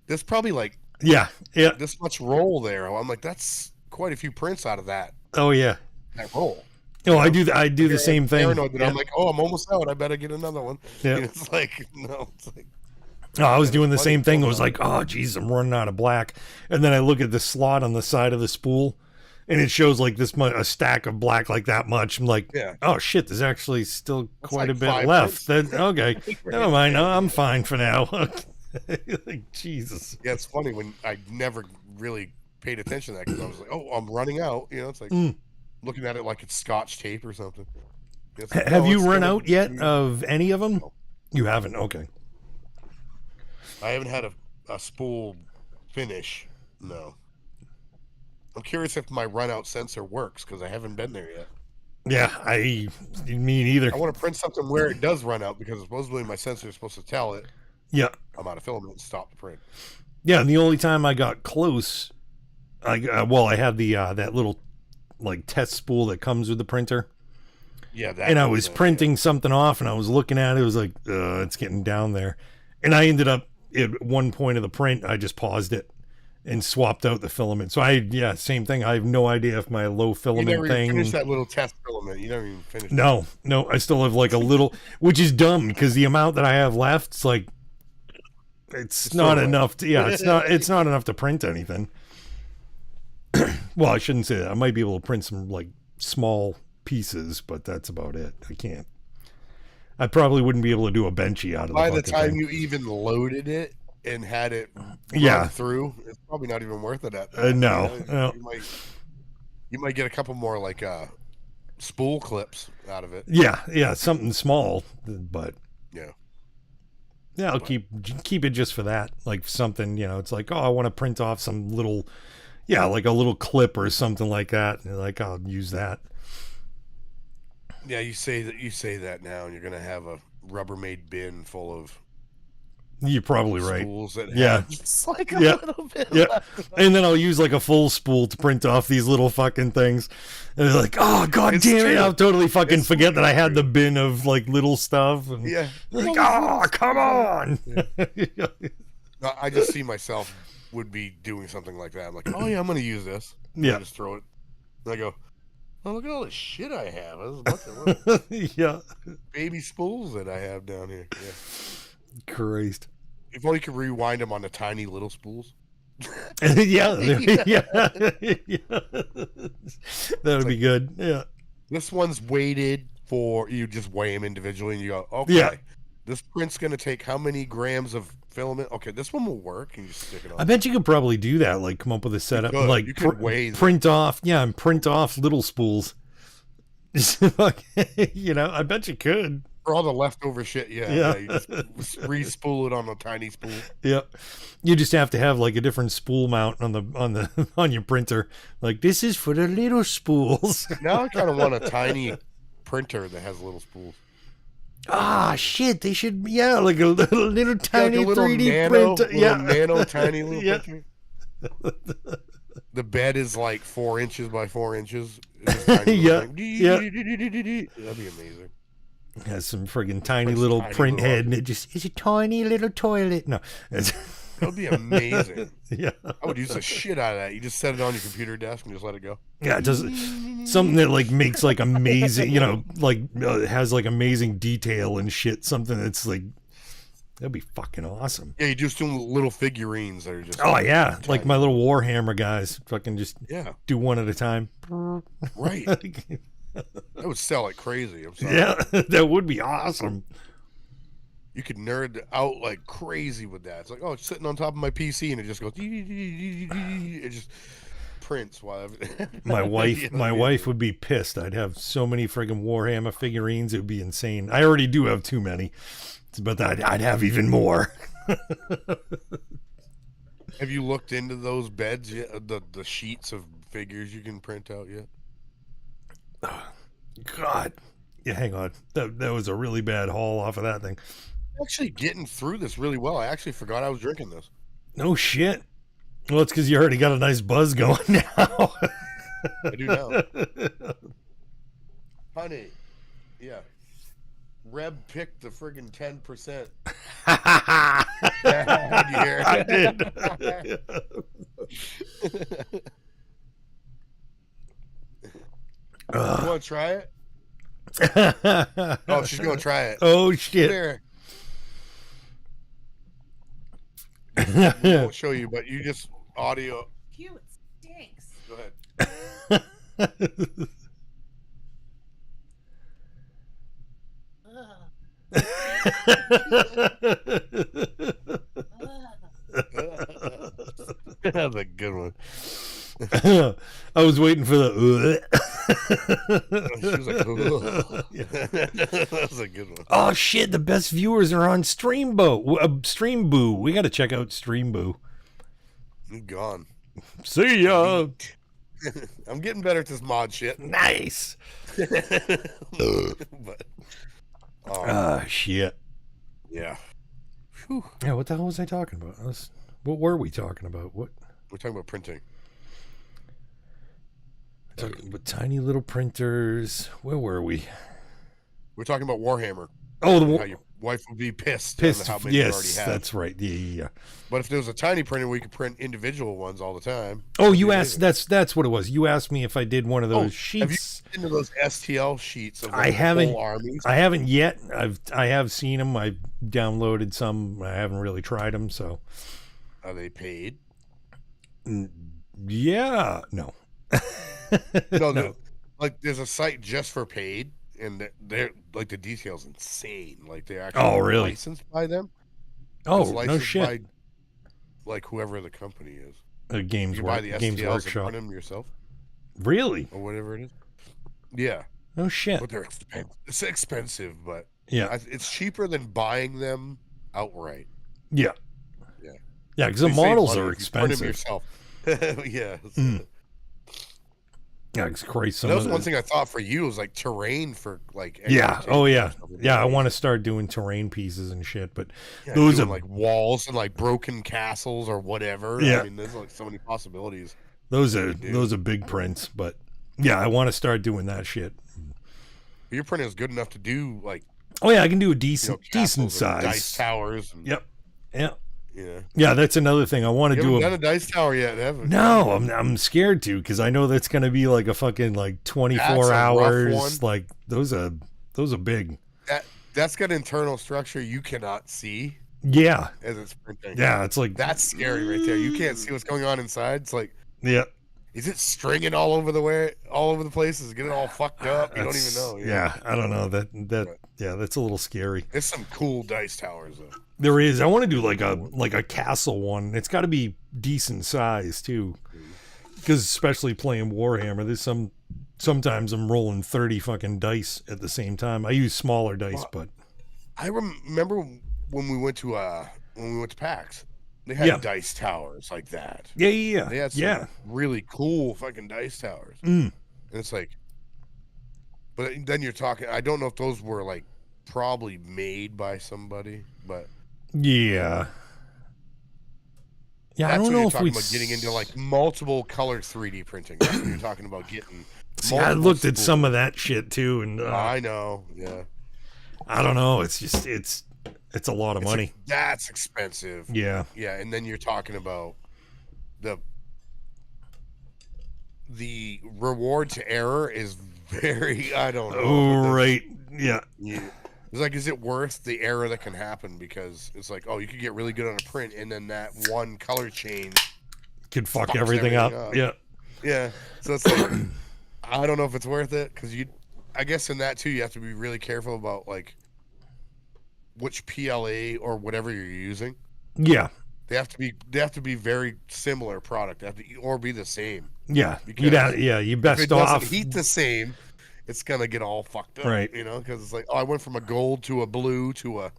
there's probably like this much roll there. I'm like, that's quite a few prints out of that. Oh yeah. That roll. No, I do the same thing. Paranoid that I'm like, oh, I'm almost out. I better get another one. Yeah. It's like, no, it's like. Oh, I was doing the same thing. It was like, oh, geez, I'm running out of black. And then I look at the slot on the side of the spool, and it shows like this much, a stack of black like that much. I'm like, Yeah. oh shit, there's actually still quite like a bit left. Okay, never mind. No, I'm fine for now. Like, Jesus. Yeah, it's funny when I never really paid attention to that because I was like, oh, I'm running out. You know, it's like looking at it like it's Scotch tape or something. Like, have you run out yet of any of them? No. You haven't? Okay. I haven't had a spool finish. No. I'm curious if my run out sensor works because I haven't been there yet. Yeah, me neither. I want to print something where it does run out because supposedly my sensor is supposed to tell it. Yeah. I'm out of filament and stop the print. Yeah, and the only time I got close, I had the that little like test spool that comes with the printer. Yeah, and I was printing something off, and I was looking at it. It was like, it's getting down there, and I ended up at one point of the print, I just paused it and swapped out the filament. So same thing. I have no idea if my low filament you never thing. Finished that little test filament. You never even finished. No, I still have like a little, which is dumb because the amount that I have left, it's like, it's not enough. It's not enough to print anything. Well, I shouldn't say that. I might be able to print some like small pieces, but that's about it. I probably wouldn't be able to do a benchy out of by the time you even loaded it and had it run through. It's probably not even worth it. No. You might get a couple more like spool clips out of it. Yeah, something small, but yeah, I'll keep it just for that. Like something, it's like, oh, I want to print off some little, like a little clip or something like that. And like, I'll use that. Yeah, you say that now, and you're gonna have a Rubbermaid bin full of. You're probably right. Spools that just like a little bit. Yeah, and then I'll use like a full spool to print off these little fucking things. And they're like, oh god damn it! I'll totally fucking forget that I had the bin of like little stuff. And like, oh come on! Yeah. I just see myself would be doing something like that. I'm like, oh yeah, I'm gonna use this. Yeah, I just throw it. And I go, oh, look at all the shit I have. There's a bunch of baby spools that I have down here. Yeah. Christ. If only you could rewind them on the tiny little spools. Yeah. That would be good. Yeah. This one's weighted for, you just weigh them individually and you go, okay, this print's going to take how many grams of filament? Okay, this one will work. And you just stick it on. I bet you could probably do that. Like come up with a setup. Like you could weigh print off little spools. I bet you could. For all the leftover shit, yeah. You just re-spool it on a tiny spool. Yeah, you just have to have like a different spool mount on your printer. Like this is for the little spools. Now I kind of want a tiny printer that has little spools. Ah, shit! They should, like a little tiny like a little 3D printer. Nano tiny little printer. The bed is like 4 inches by 4 inches. That'd be amazing. Has some friggin' tiny little print head, and it's a tiny little toilet. No, that would be amazing. Yeah, I would use the shit out of that. You just set it on your computer desk and just let it go. Yeah, it does something that like makes like amazing, has like amazing detail and shit. Something that's like that'd be fucking awesome. Yeah, you just do little figurines that are just. Oh yeah, like my little Warhammer guys. Fucking just do one at a time. Right. That would sell like crazy. I'm sorry. Yeah, that would be awesome. You could nerd out like crazy with that. It's like, oh, it's sitting on top of my PC and it just goes. It just prints while my wife would be pissed. I'd have so many friggin' Warhammer figurines. It would be insane. I already do have too many, but I'd have even more. Have you looked into those beds yet? The sheets of figures you can print out yet? God, yeah. Hang on, that was a really bad haul off of that thing. Actually, getting through this really well. I actually forgot I was drinking this. No shit. Well, it's because you already got a nice buzz going now. I do now, honey. Yeah, Reb picked the friggin' 10%. Did you hear it? I did. You want to try it? Oh, she's going to try it. Oh, shit. There. I won't show you, but you just audio. Cute. It stinks. Go ahead. That's a good one. I was waiting for the. She was like, yeah. That was a good one. Oh shit! The best viewers are on Streamboo. We got to check out Streamboo. I'm gone. See ya. I'm getting better at this mod shit. Nice. But shit. Yeah. Whew. Yeah. What the hell was I talking about? What were we talking about? What? We're talking about printing. Talking about tiny little printers. Where were we? We're talking about Warhammer. Oh, how your wife would be pissed. Pissed. How many you already Yes, have. that's right. Yeah. But if there was a tiny printer, we could print individual ones all the time. Oh, you asked. That's what it was. You asked me if I did one of those sheets. Have you been into those STL sheets of I haven't. whole armies? I haven't yet. I have seen them. I've downloaded some. I haven't really tried them. So. Are they paid? Yeah. No. No. Like there's a site just for paid, and they're like the details insane. Like they're actually really licensed by them. Oh, no shit. By, like whoever the company is. Games buy the Games STLs Workshop. and print them yourself. Really? Or whatever it is. Yeah. No shit. But they're expensive. It's expensive, but yeah, it's cheaper than buying them outright. Yeah. Yeah. Yeah, because the models are expensive. Print them yourself. Yeah. Yeah, it's crazy. That was one thing I thought for you was like terrain for like. Yeah. Oh yeah. Yeah. I want to start doing terrain pieces and shit, but yeah, those are like walls and like broken castles or whatever. Yeah. I mean, there's like so many possibilities. Those are big prints, but yeah, I want to start doing that shit. Your print is good enough to do like. Oh yeah, I can do a decent size. Dice towers. And, Yep. Yeah. Yeah. Yeah, that's another thing I want to do. You haven't done a dice tower yet, haven't you? No, I'm scared to because I know that's going to be like a fucking like 24 hours. Like those are big. That's got internal structure you cannot see. Yeah. As it's printing. Yeah, it's like that's scary right there. You can't see what's going on inside. It's like yeah. Is it stringing all over the place? Is it getting all fucked up? You don't even know. Yeah, I don't know yeah, that's a little scary. There's some cool dice towers though. There is. I want to do like a castle one. It's got to be decent size too, because especially playing Warhammer, there's sometimes I'm rolling 30 fucking dice at the same time. I use smaller dice, but I remember when we went to PAX, they had dice towers like that. Yeah. They had some really cool fucking dice towers, and it's like, but then you're talking. I don't know if those were like probably made by somebody, but. Yeah. Yeah, that's I don't know if we about getting into like multiple color 3D printing. That's when you're talking about getting. See, I looked at some of that shit too, and I know. Yeah. I don't know. It's just it's a lot of money. That's expensive. Yeah. Yeah, and then you're talking about the reward to error is very. I don't know. Oh right. Yeah. It's like, is it worth the error that can happen? Because it's like, oh, you could get really good on a print, and then that one color change could fuck everything up. Yeah. Yeah. So it's like, I don't know if it's worth it because I guess in that too, you have to be really careful about like which PLA or whatever you're using. Yeah. They have to be very similar product. They have to or be the same. Yeah. You best if it off. Doesn't heat the same. It's gonna get all fucked up, right? You know, because it's like, oh, I went from a gold to a blue to a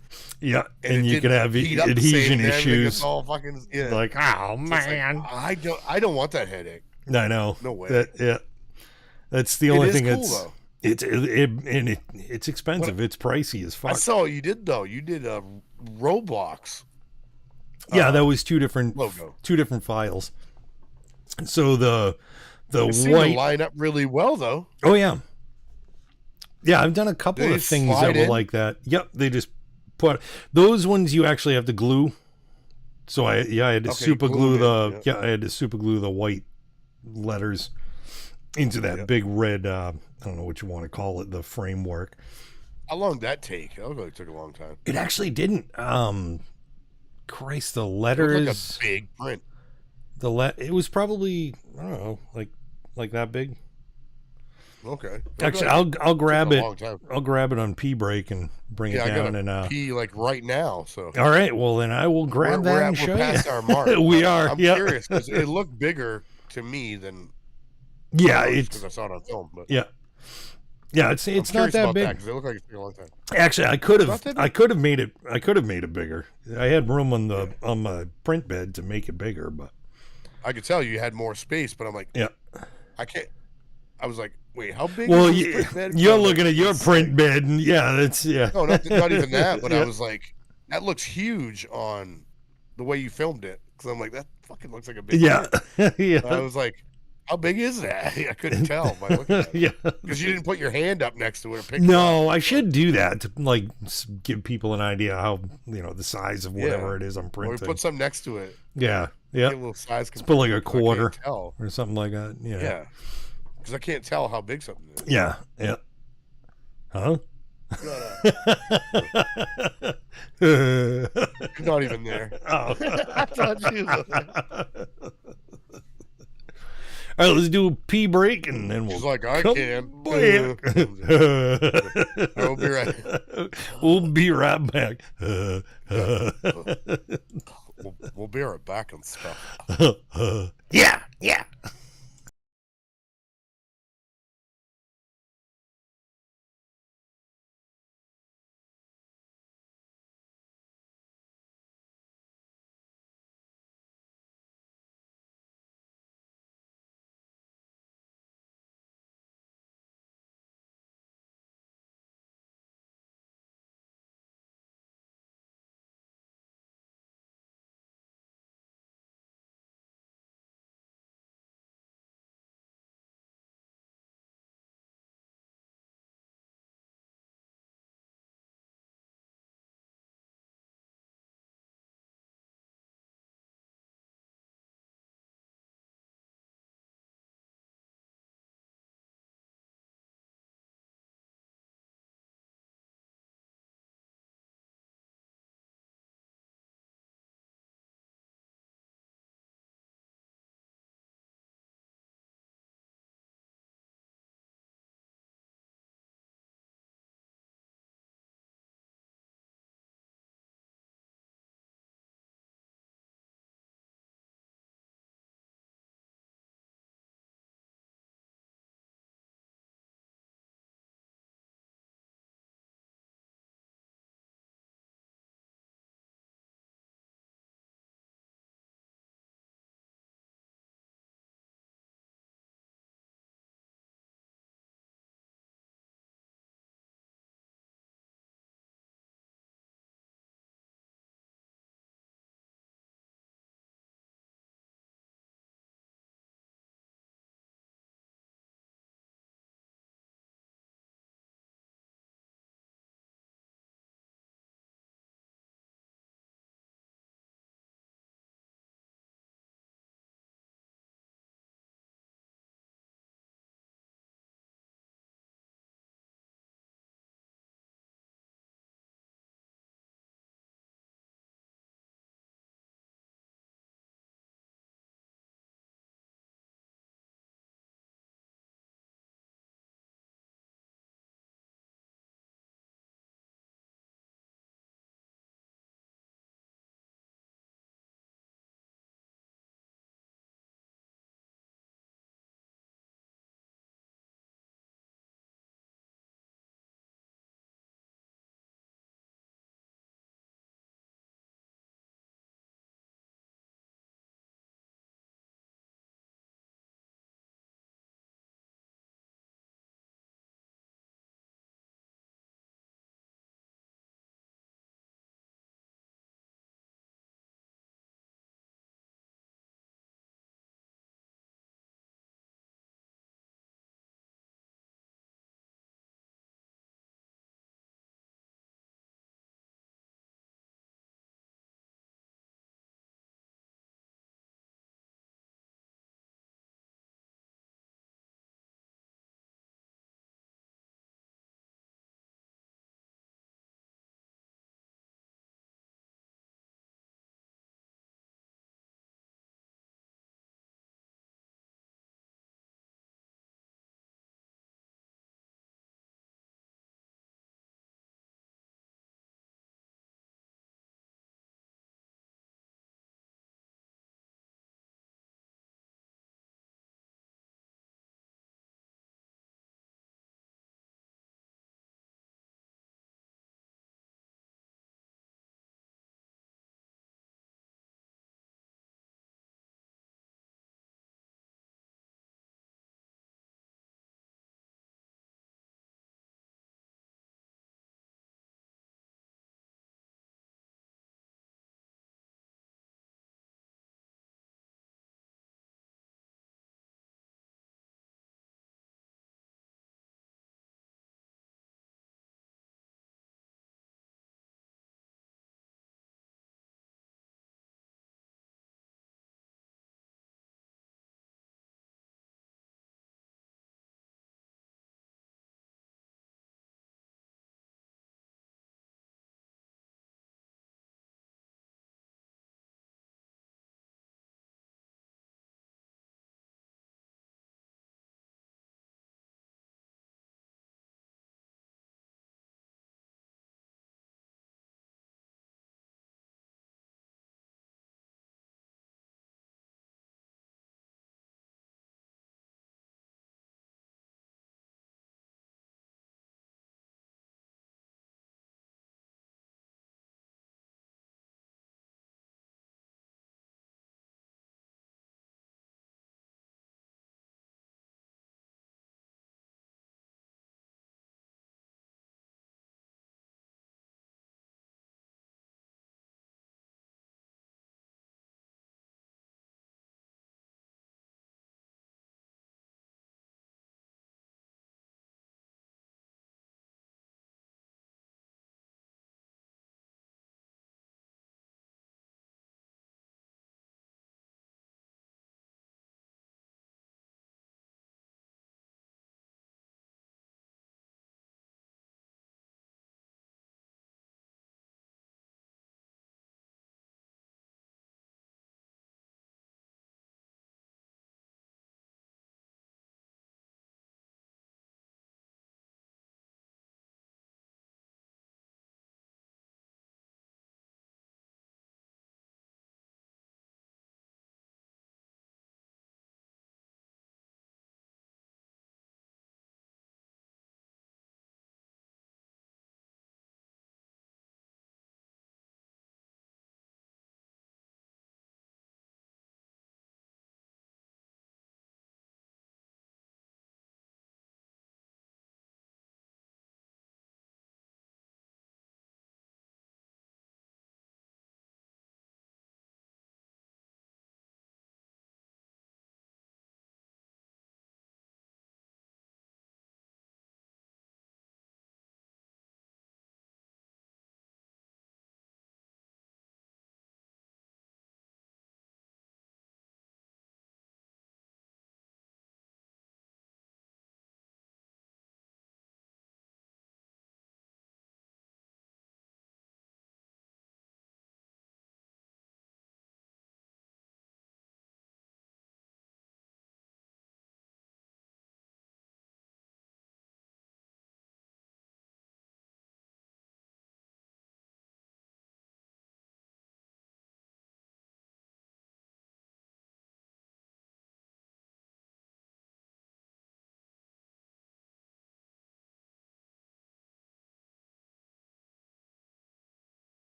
and you could have adhesion issues. All fucking like, oh man, like, I don't want that headache. I know. No way. That's the only thing cool, that's though. It's expensive. It's pricey as fuck. I saw what you did though. You did a Roblox. Yeah, that was two different files. So the white line up really well though. Oh yeah. Yeah, I've done a couple of things that were like that. Yep, they just put those ones you actually have to glue. So I had to super glue I had to super glue the white letters into that big red I don't know what you want to call it, the framework. How long did that take? That really took a long time. It actually didn't. Christ, the letters. It looked like a big print. It was probably, I don't know, like that big. Okay. Actually, Like I'll grab it. long time. I'll grab it on P break and bring it I down. gotta And pee like right now. So all right, well then I will grab that and show we're past you. our mark. We are. I'm Yeah. curious because it looked bigger to me than It's because I saw it on film. But yeah. It's not that big because it looked like it's been a long time. Actually, I could have made it bigger. I had room on the on my print bed to make it bigger, but I could tell you had more space. But I'm like, yeah, I can't. I was like, wait, how big? Well, is this print bed? you're looking at your print bed, and that's No, not even that. But I was like, that looks huge on the way you filmed it. Because I'm like, that fucking looks like a big. Yeah. I was like, how big is that? I couldn't tell by looking at it. Because you didn't put your hand up next to it or pick it up. I should do that to like give people an idea how the size of whatever it is I'm printing. Or we put some next to it. Yeah. Get a little size. Let's put like a quarter or something like that. Yeah. Because I can't tell how big something is. Yeah. Huh? You're not even there. Oh. I thought you were. All right, let's do a pee break and then we'll. She's like, I can. Back. We'll be right. We'll be right back. We'll be right back and stuff. Yeah.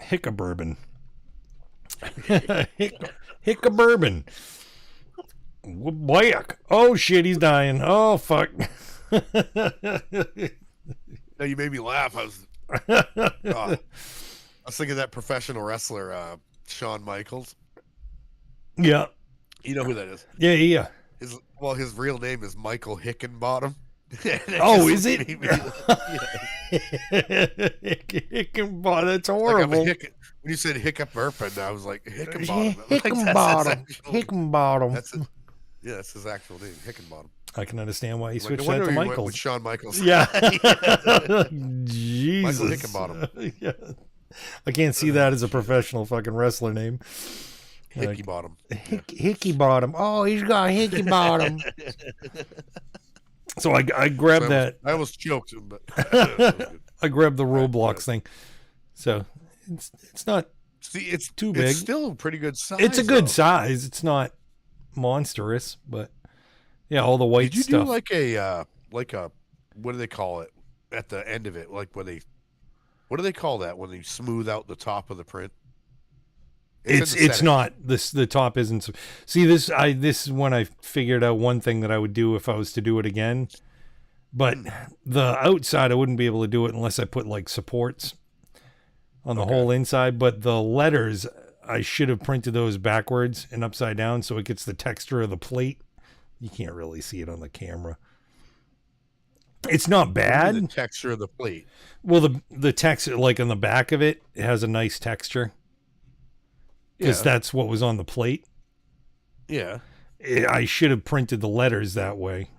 Hickabourbon. Hickabourbon. Whack. Oh, shit, he's dying. Oh, fuck. No, you made me laugh. I was thinking of that professional wrestler, Shawn Michaels. Yeah. You know who that is? Yeah. His real name is Michael Hickenbottom. Oh, is it? Hickenbottom. That's horrible. When you said Hickabourbon, I was like, Hickenbottom. Hickenbottom. That's his actual name, Hickenbottom. I can understand why he switched that to Michaels. With Shawn Michaels. Yeah. Jesus. Michael Hickenbottom. Yeah. I can't see that as a professional fucking wrestler name. Hickey Bottom. Hickey Bottom. Oh, he's got Hickey Bottom. So I grabbed that. I almost choked him, but I grabbed the Roblox thing. So it's not it's too big. It's still a pretty good size. It's a good size. It's not monstrous, but yeah, all the white stuff. Did you do like a what do they call it at the end of it? Like what do they call that when they smooth out the top of the print? It's not the top isn't. See this is when I figured out one thing that I would do if I was to do it again, but the outside I wouldn't be able to do it unless I put like supports on the whole inside. But the letters I should have printed those backwards and upside down so it gets the texture of the plate. You can't really see it on the camera. It's not bad. The texture of the plate. Well, the texture, like on the back of it has a nice texture. Because that's what was on the plate. Yeah. I should have printed the letters that way,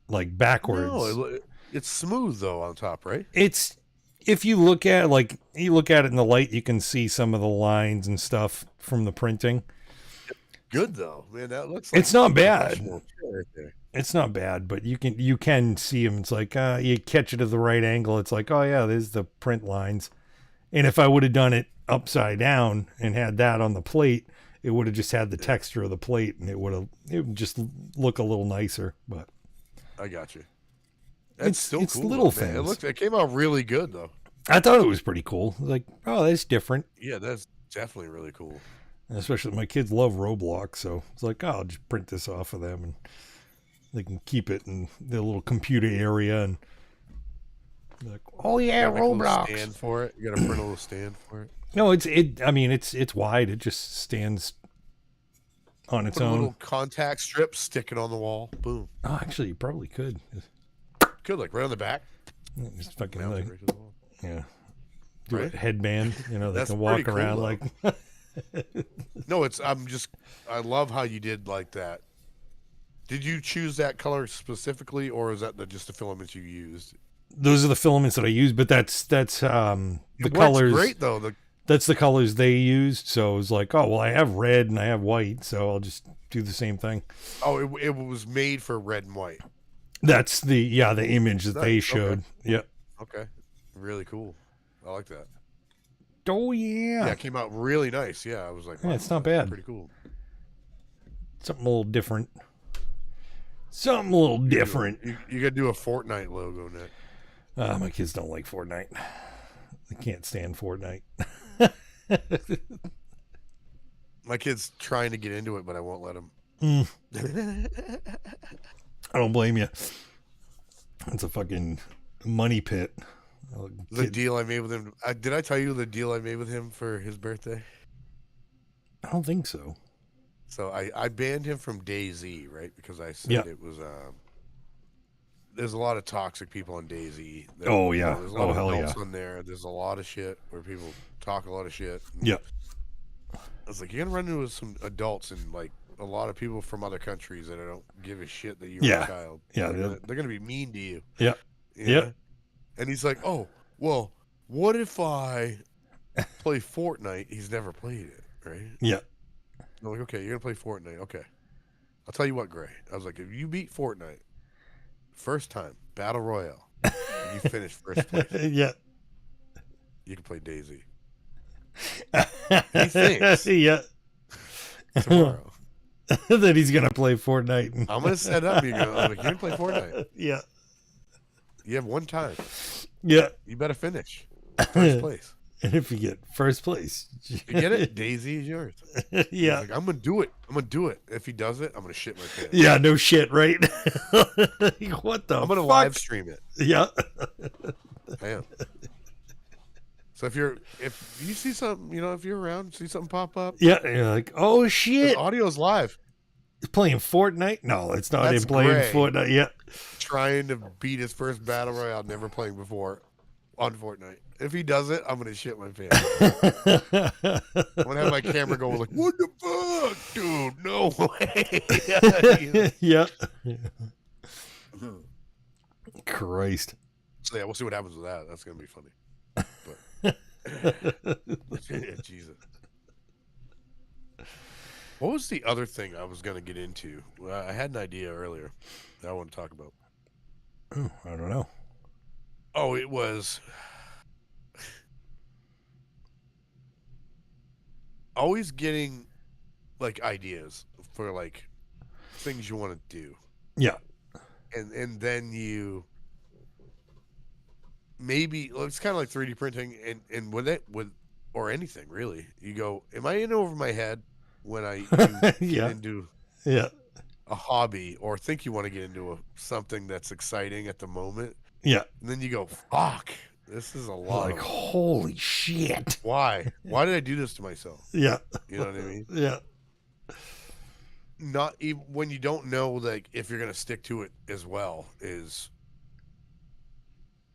like backwards. No, it's smooth though on top, right? It's, if you look at it in the light, you can see some of the lines and stuff from the printing. Good though, man. That looks like it's not bad. It's not bad, but you can see them. It's like you catch it at the right angle. It's like, oh yeah, there's the print lines. And if I would have done it upside down and had that on the plate, it would have just had the texture of the plate, and it would just look a little nicer. But I got you. It's still it's cool, little though, things. It came out really good though. I thought it was pretty cool. Like, oh, that's different. Yeah, that's definitely really cool. And especially my kids love Roblox, so it's like, oh, I'll just print this off of them, and they can keep it in their little computer area. And like, oh yeah, Roblox. A stand for it. You got to print a little stand for it. No, it's wide. It just stands on its own. A little contact strip, stick it on the wall. Boom. Oh, actually, you probably could. Could, like right on the back. Just fucking like, right to the wall. Yeah. Do Right? a headband. They That's can walk pretty cool, around though. like. No, I love how you did like that. Did you choose that color specifically, or is that just the filaments you used? Those are the filaments that I use, but that's the colors. Great though. That's the colors they used. So it was like, oh well, I have red and I have white, so I'll just do the same thing. Oh, it was made for red and white. That's the image that they showed. Okay. Yep. Okay. Really cool. I like that. Oh yeah. Yeah, it came out really nice. Yeah, I was like, yeah, wow, it's not bad. Pretty cool. Something a little different. Something a little different. You got to do a Fortnite logo, Nick. My kids don't like Fortnite. They can't stand Fortnite. My kid's trying to get into it, but I won't let him. I don't blame you. It's a fucking money pit. The deal I made with him. Did I tell you the deal I made with him for his birthday? I don't think so. So I banned him from DayZ, right? Because I said it was there's a lot of toxic people on DayZ. Oh yeah. There's a lot of hell adults on there. There's a lot of shit where people talk a lot of shit. Yeah. I was like, you're gonna run into some adults and like a lot of people from other countries that don't give a shit that you're a child. Yeah. They're gonna be mean to you. Yeah. Yeah. And he's like, oh, well, what if I play Fortnite? He's never played it, right? Yeah. I'm like, okay, you're going to play Fortnite. Okay. I'll tell you what, Gray. I was like, if you beat Fortnite, first time, Battle Royale, and you finish first place, yeah, you can play DayZ. He thinks tomorrow that he's going to play Fortnite. I'm going to set up. I'm like, you're going to play Fortnite. Yeah. You have one time. Yeah. You better finish first place. And if you get first place, you get it, Daisy is yours. Yeah. Like, I'm going to do it. I'm going to do it. If he does it, I'm going to shit my pants. Yeah, no shit, right? What the I'm going to fuck? live stream it. Yeah. I am. So if you see something, if you're around, see something pop up. Yeah, you're like, oh shit. Audio's live. He's playing Fortnite? No, it's not That's him playing Gray. Fortnite yet. Trying to beat his first battle royale, never playing before on Fortnite. If he does it, I'm gonna shit my pants. I'm gonna have my camera going like, what the fuck, dude? No way. Yeah. Christ. So yeah, we'll see what happens with that. That's gonna be funny. But Jesus. What was the other thing I was gonna get into? I had an idea earlier that I want to talk about. Oh, I don't know. Oh, it was always getting like ideas for like things you want to do. Yeah. And then you maybe it's kind of like 3D printing and with or anything really. You go, am I in over my head when I get into a hobby or think you want to get into something that's exciting at the moment? Yeah. And then you go, fuck, this is a lot. Like, holy shit. Why? Why did I do this to myself? Yeah. You know what I mean? Yeah. Not even when you don't know, like, if you're going to stick to it as well is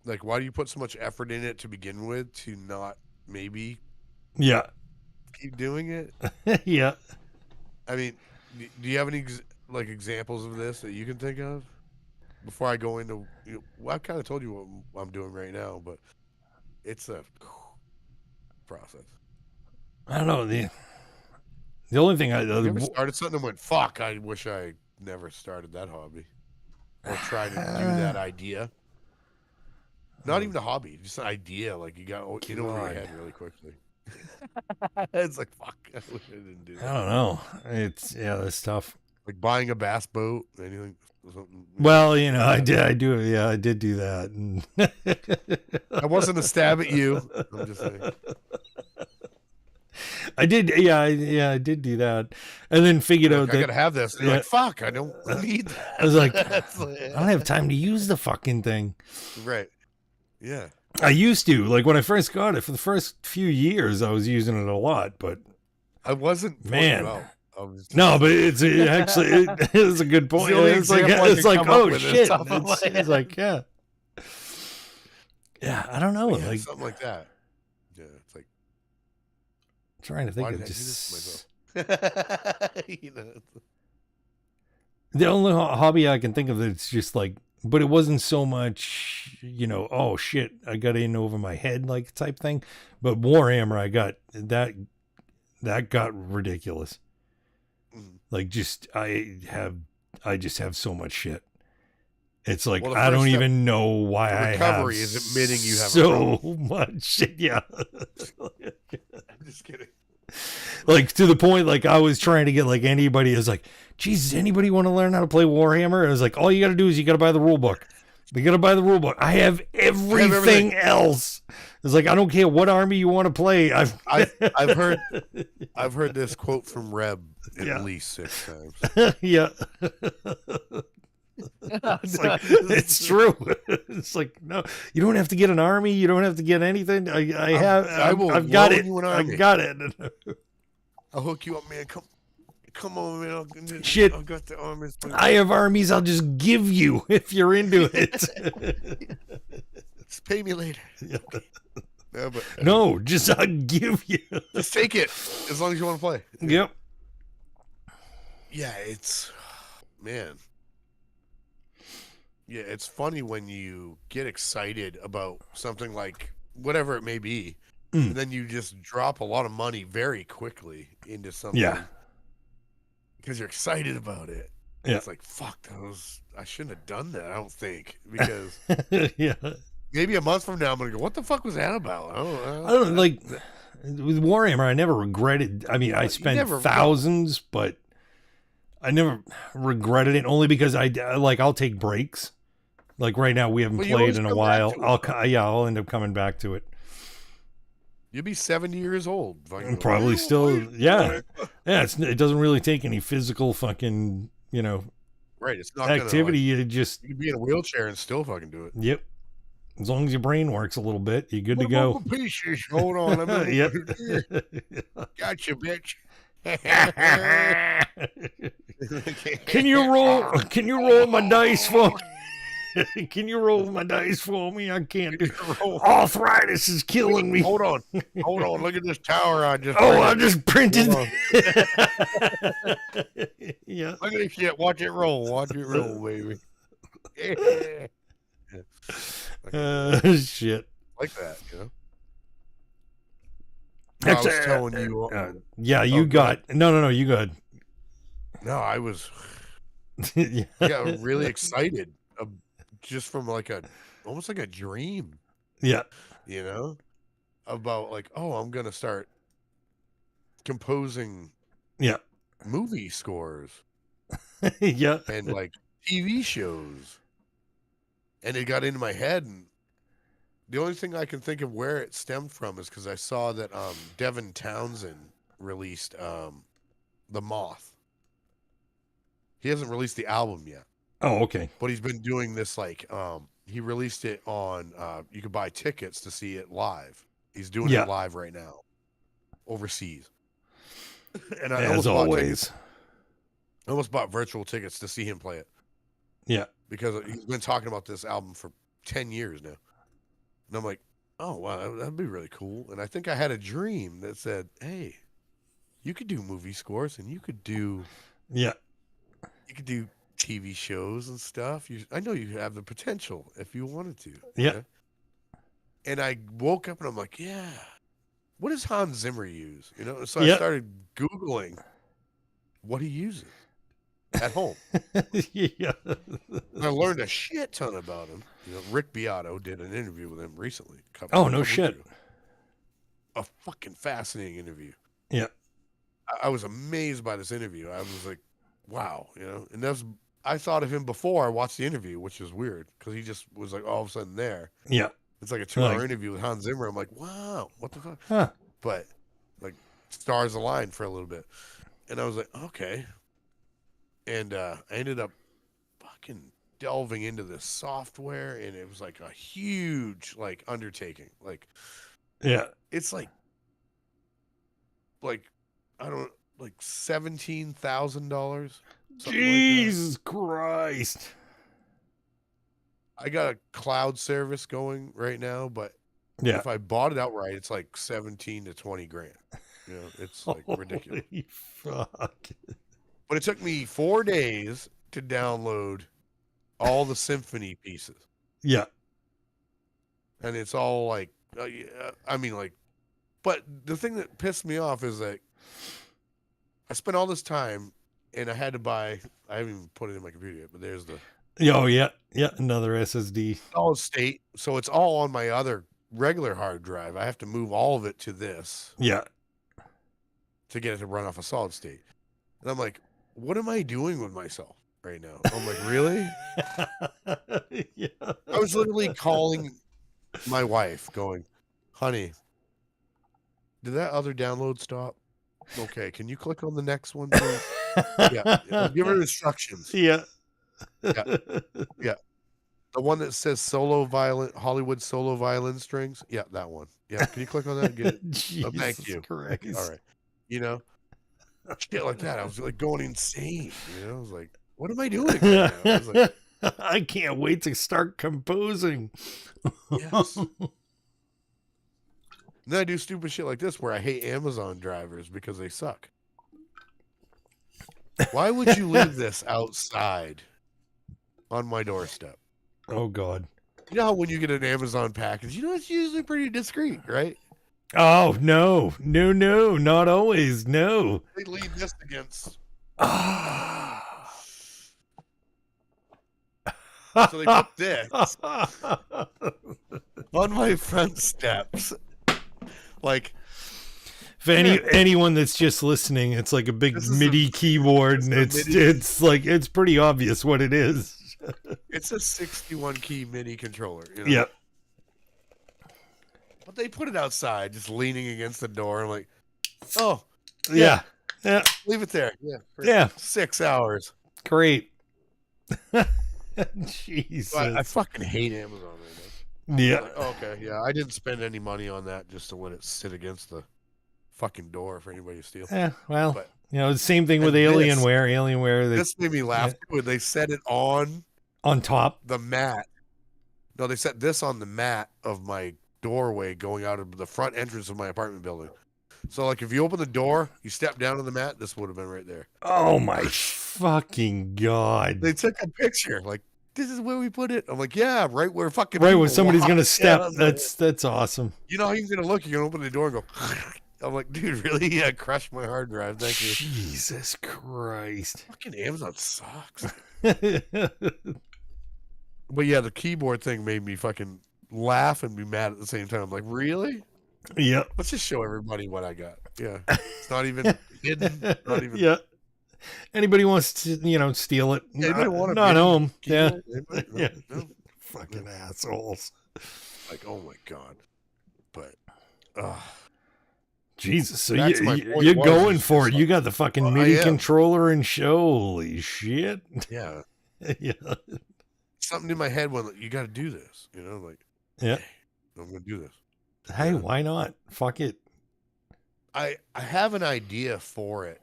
like, why do you put so much effort in it to begin with to not maybe keep doing it? Yeah. I mean, do you have any examples of this that you can think of before I go into, well, I kind of told you what I'm doing right now, but it's a process. I don't know. The only thing you ever started something and went, fuck, I wish I never started that hobby or tried to do that idea. Not even a hobby, just an idea. Like you got in over your head really quickly. It's like, fuck, I wish I didn't do that. I don't know. That's tough. Like buying a bass boat, anything. Something. Well, I did do that. I wasn't a stab at you. I'm just saying. I did, I did do that, and then figured out that I gotta have this. And you're like, fuck, I don't need that. I was like, I don't have time to use the fucking thing. Right. Yeah. I used to, like when I first got it for the first few years, I was using it a lot, but I wasn't. Man. No, but it's a good point. It's like oh shit. It's like yeah, I don't know, like something like that. Yeah, it's like I'm trying to think of just the only hobby I can think of that's just like, but it wasn't so much, oh shit, I got in over my head like type thing, but Warhammer, I got that got ridiculous. Like I just have so much shit. It's like, I don't even know why I have recovery is admitting you have so much shit. Yeah. I'm just kidding. Like to the point, like I was trying to get like anybody is like, Jesus, anybody want to learn how to play Warhammer? I was like, all you got to do is you got to buy the rule book. You got to buy the rule book. I have everything else. It's like, I don't care what army you want to play. I've heard this quote from Reb at least 6 times. Yeah. It's true. It's like, no, you don't have to get an army. You don't have to get anything. I've got it. I got it. I'll hook you up, man. Come on, man. Shit. I got the armies. I have armies I'll just give you if you're into it. Just pay me later. Yeah. No, but no, just I'll give you. Just take it as long as you want to play. Yep. Yeah, man. Yeah, it's funny when you get excited about something like whatever it may be, and then you just drop a lot of money very quickly into something. Yeah. Because you're excited about it. Yeah. It's like, fuck, I shouldn't have done that, I don't think. Because yeah. Maybe a month from now I'm gonna go, what the fuck was that about? I don't know. Like with Warhammer, I never regretted. I mean, I spent thousands, but I never regretted it only because I'll take breaks. Like right now, we haven't played in a while. I'll end up coming back to it. You'll be 70 years old. Probably still, yeah. It doesn't really take any physical fucking, right. It's not activity. Gonna, you just you can be in a wheelchair and still fucking do it. Yep. As long as your brain works a little bit, you're good to go. Pieces. Hold on, let me. Yep. Gotcha, bitch. Can you roll my dice for me? Can you roll my dice for me? I can't do arthritis is killing me. Hold on. Look at this tower I just I just printed. Yeah. Look at this shit. Watch it roll, baby. Shit. Like that, I was telling you. You got. No, you got. No, I was. Really excited. Just from almost like a dream. Yeah. About I'm going to start composing. Yeah. Movie scores. Yeah. And TV shows. And it got into my head. And the only thing I can think of where it stemmed from is because I saw that Devin Townsend released The Moth. He hasn't released the album yet. Oh, okay. But he's been doing this he released it on you could buy tickets to see it live. He's doing it live right now overseas. And I almost bought virtual tickets to see him play it. Yeah. Because he's been talking about this album for 10 years now. And I'm like, oh, wow, that'd be really cool. And I think I had a dream that said, hey, you could do movie scores and you could do TV shows and stuff. I know you have the potential if you wanted to. Yeah. And I woke up and I'm like, yeah. What does Hans Zimmer use? So I started Googling what he uses at home. Yeah. I learned a shit ton about him. Rick Beato did an interview with him recently. No shit. A fucking fascinating interview. Yeah. I was amazed by this interview. I was like, wow, and I thought of him before I watched the interview, which is weird because he just was all of a sudden there. Yeah. It's like a 2-hour interview with Hans Zimmer. I'm like, wow, what the fuck? Huh. But stars aligned for a little bit. And I was like, okay. And I ended up fucking delving into this software, and it was a huge undertaking. It's I don't $17,000. Jesus Christ. I got a cloud service going right now, but if I bought it outright, it's 17 to 20 grand. It's ridiculous. Holy fuck. But it took me 4 days to download all the symphony pieces. Yeah. And it's all but the thing that pissed me off is that I spent all this time and I had to buy, I haven't even put it in my computer yet, but there's the. Oh, yeah. Yeah. Another SSD. Solid state. So it's all on my other regular hard drive. I have to move all of it to this. Yeah. To get it to run off a solid state. And I'm like, what am I doing with myself right now? I'm like, really? Yeah. I was literally calling my wife going, honey, did that other download stop? Okay, can you click on the next one, please? Yeah. Give her instructions. Yeah. Yeah. The one that says Hollywood solo violin strings. Yeah, that one. Yeah. Can you click on that and get it? Oh, thank you. Christ. All right. Shit like that. I was going insane. I was like, what am I doing right now? I was like, I can't wait to start composing. Yes. Then I do stupid shit like this where I hate Amazon drivers because they suck. Why would you leave this outside on my doorstep? Oh, God. You know how when you get an Amazon package, it's usually pretty discreet, right? Oh, no, not always. No. They leave this against. So they put this on my front steps. For anyone that's just listening, it's like a big MIDI keyboard, and it's pretty obvious what it is. It's a 61 key MIDI controller. Yep. But they put it outside, just leaning against the door. I'm like, oh, Yeah. leave it there. Yeah. Yeah. 6 hours. Great. Jesus. I fucking hate Amazon right now. Yeah. Like, oh, okay. Yeah. I didn't spend any money on that just to let it sit against the fucking door for anybody to steal. Yeah. Well, but, the same thing with Alienware. Alienware. This made me laugh when they set it on top the mat. No, they set this on the mat of my doorway going out of the front entrance of my apartment building. So, like, if you open the door, you step down on the mat, this would have been right there. Oh, my fucking God. They took a picture. Like, this is where we put it. I'm like, yeah, right where fucking right where somebody's going to step. Yeah, that's awesome. You know how he's going to look? You're going to open the door and go, I'm like, dude, really? Yeah, crush my hard drive. Thank you. Jesus Christ. Fucking Amazon sucks. But yeah, the keyboard thing made me fucking laugh and be mad at the same time. I'm like, really? Yeah. Let's just show everybody what I got. Yeah. It's not even hidden. Not even. Yeah. Anybody wants to, steal it? Yeah, not home. Yeah. Yeah. No. Fucking assholes. Like, oh my God. But, Jesus. So you're going for it. You got the fucking MIDI controller and show. Holy shit. Yeah. Yeah. Something in my head went, you got to do this. Like, yeah, hey, I'm going to do this. Hey, why not? Fuck it. I have an idea for it.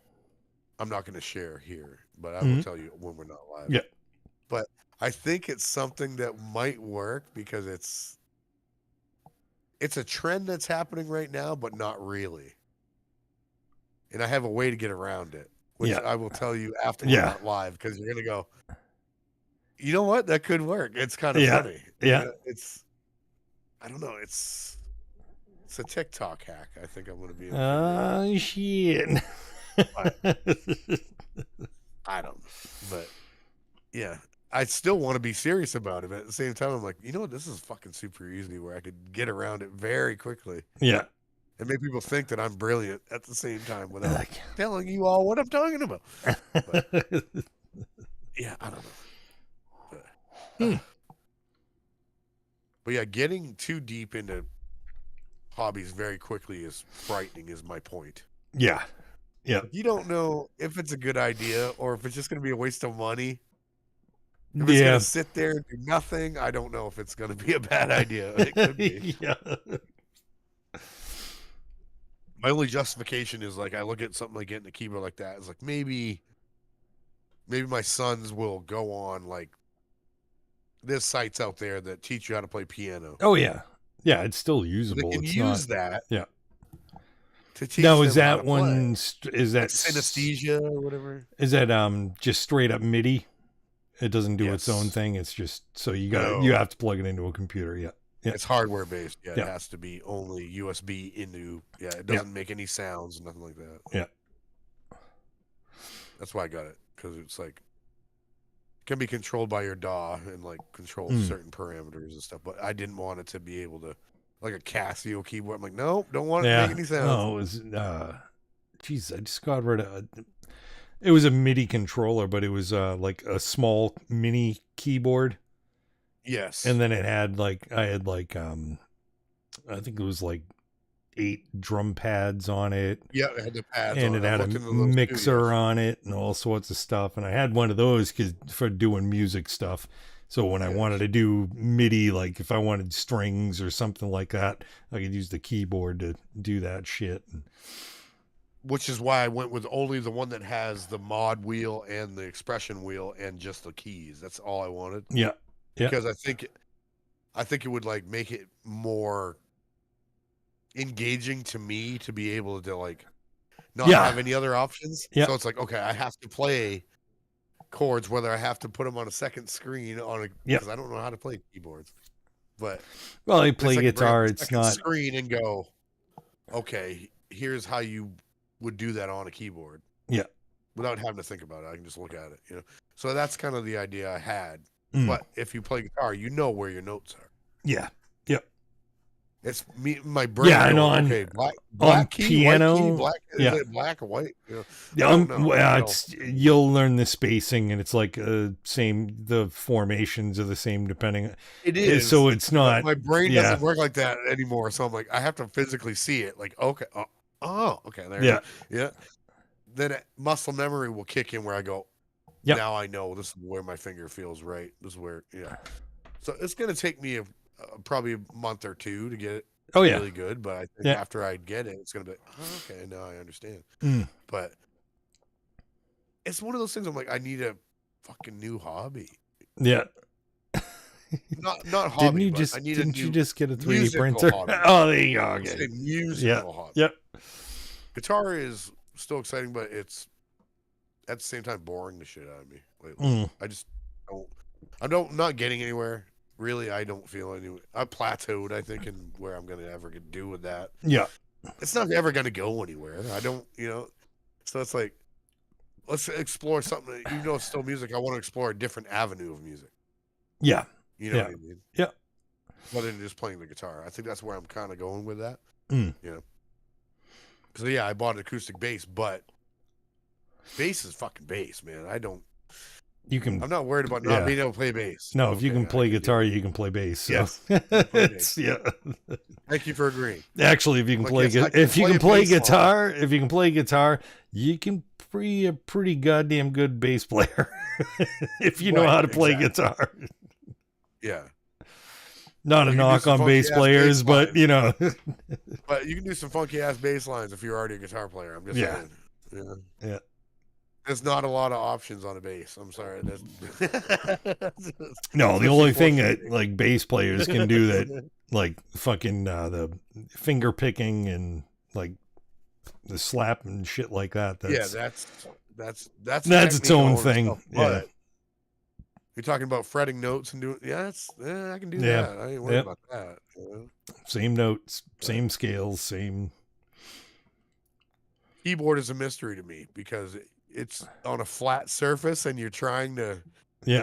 I'm not going to share here, but I will tell you when we're not live. Yeah. But I think it's something that might work because it's a trend that's happening right now, but not really. And I have a way to get around it, which I will tell you after we're not live, because you're going to go, you know what? That could work. It's kind of funny. Yeah. I don't know. It's a TikTok hack. I think I'm going to be. Oh, shit. I don't know. But yeah, I still want to be serious about it. But at the same time, I'm like, you know what? This is fucking super easy where I could get around it very quickly. Yeah. And make people think that I'm brilliant at the same time without telling you all what I'm talking about. But, yeah, I don't know. But yeah, getting too deep into hobbies very quickly is frightening, is my point. Yeah. Yeah. You don't know if it's a good idea or if it's just going to be a waste of money. If it's going to sit there and do nothing, I don't know if it's going to be a bad idea. It could be. Yeah. My only justification is like I look at something like getting a keyboard like that. It's like maybe my sons will go on like there's sites out there that teach you how to play piano. Oh yeah, yeah, it's still usable. They can it's use not, that. Yeah. To teach now, them is that how to one? play. Is that like synesthesia or whatever? Is that just straight up MIDI? It doesn't do its own thing. It's just so you have to plug it into a computer. Yeah. Yeah. It's hardware based. Yeah, it has to be only USB into. Yeah, it doesn't make any sounds, nothing like that. Yeah. That's why I got it, because it's like can be controlled by your DAW and like control certain parameters and stuff. But I didn't want it to be able to like a Casio keyboard. I'm like, no, don't want it to make any sounds. No, it was geez, I just got rid of it was a MIDI controller, but it was like a small mini keyboard. Yes. And then I had like I think it was like 8 drum pads on it. Yeah, it had the pads and on it had a mixer on it and all sorts of stuff. And I had one of those for doing music stuff. So when I wanted to do MIDI, like if I wanted strings or something like that, I could use the keyboard to do that shit. Which is why I went with only the one that has the mod wheel and the expression wheel and just the keys. That's all I wanted. Yeah. Because I think it would like make it more engaging to me to be able to like not have any other options. So it's like, okay, I have to play chords, whether I have to put them on a second screen because I don't know how to play keyboards. But I play guitar. It's not screen and go, okay, here's how you would do that on a keyboard. Yeah. Without having to think about it, I can just look at it. So that's kind of the idea I had. But if you play guitar, you know where your notes are. Yeah. Yep. It's me, my brain. Yeah, and going, on okay, on black key, piano, white key, black. Is yeah. it black or white? I Yeah, don't know. well, you'll learn the spacing, and it's like the formations are the same depending. It is. So it's not. My brain Yeah, doesn't work like that anymore. So I'm like, I have to physically see it. Like, okay, okay, there. yeah, It is. Yeah. Then muscle memory will kick in where I go. Yep. Now I know this is where my finger feels right. This is where, yeah. So it's gonna take me probably a month or two to get it. Oh yeah, really good. But I think after I get it, it's gonna be like, oh, okay, now I understand. But it's one of those things. I'm like, I need a fucking new hobby. Yeah. Not hobby. Didn't you just get a 3D printer? Hobby. Oh, there you go. Okay. Musical hobby. Yep. Guitar is still exciting, but it's at the same time boring the shit out of me lately. I just don't. I'm not getting anywhere. Really, I don't feel any. I plateaued, I think, in where I'm gonna ever do with that. Yeah. It's not ever gonna go anywhere. I don't, So it's like, let's explore something. Even though it's still music, I want to explore a different avenue of music. Yeah. You know what I mean? Yeah. Rather than just playing the guitar. I think that's where I'm kind of going with that. You know? So yeah, I bought an acoustic bass, but bass is fucking bass, man. I'm not worried about not being able to play bass. No, if you can play guitar, you can play bass. So. Yes. Yeah. Thank you for agreeing. Actually, if you can play guitar, you can be a pretty goddamn good bass player if you know how to play guitar. Yeah. Not a knock on bass players, but But you can do some funky ass bass lines if you're already a guitar player. I'm just saying. Yeah. There's not a lot of options on a bass. I'm sorry. No, the only thing that like bass players can do that, like fucking the finger picking and like the slap and shit like that. That's its own thing. Yeah. You're talking about fretting notes and doing. I can do that. I ain't worried about that. Same notes, same scales, same. Keyboard is a mystery to me because it's on a flat surface and you're trying to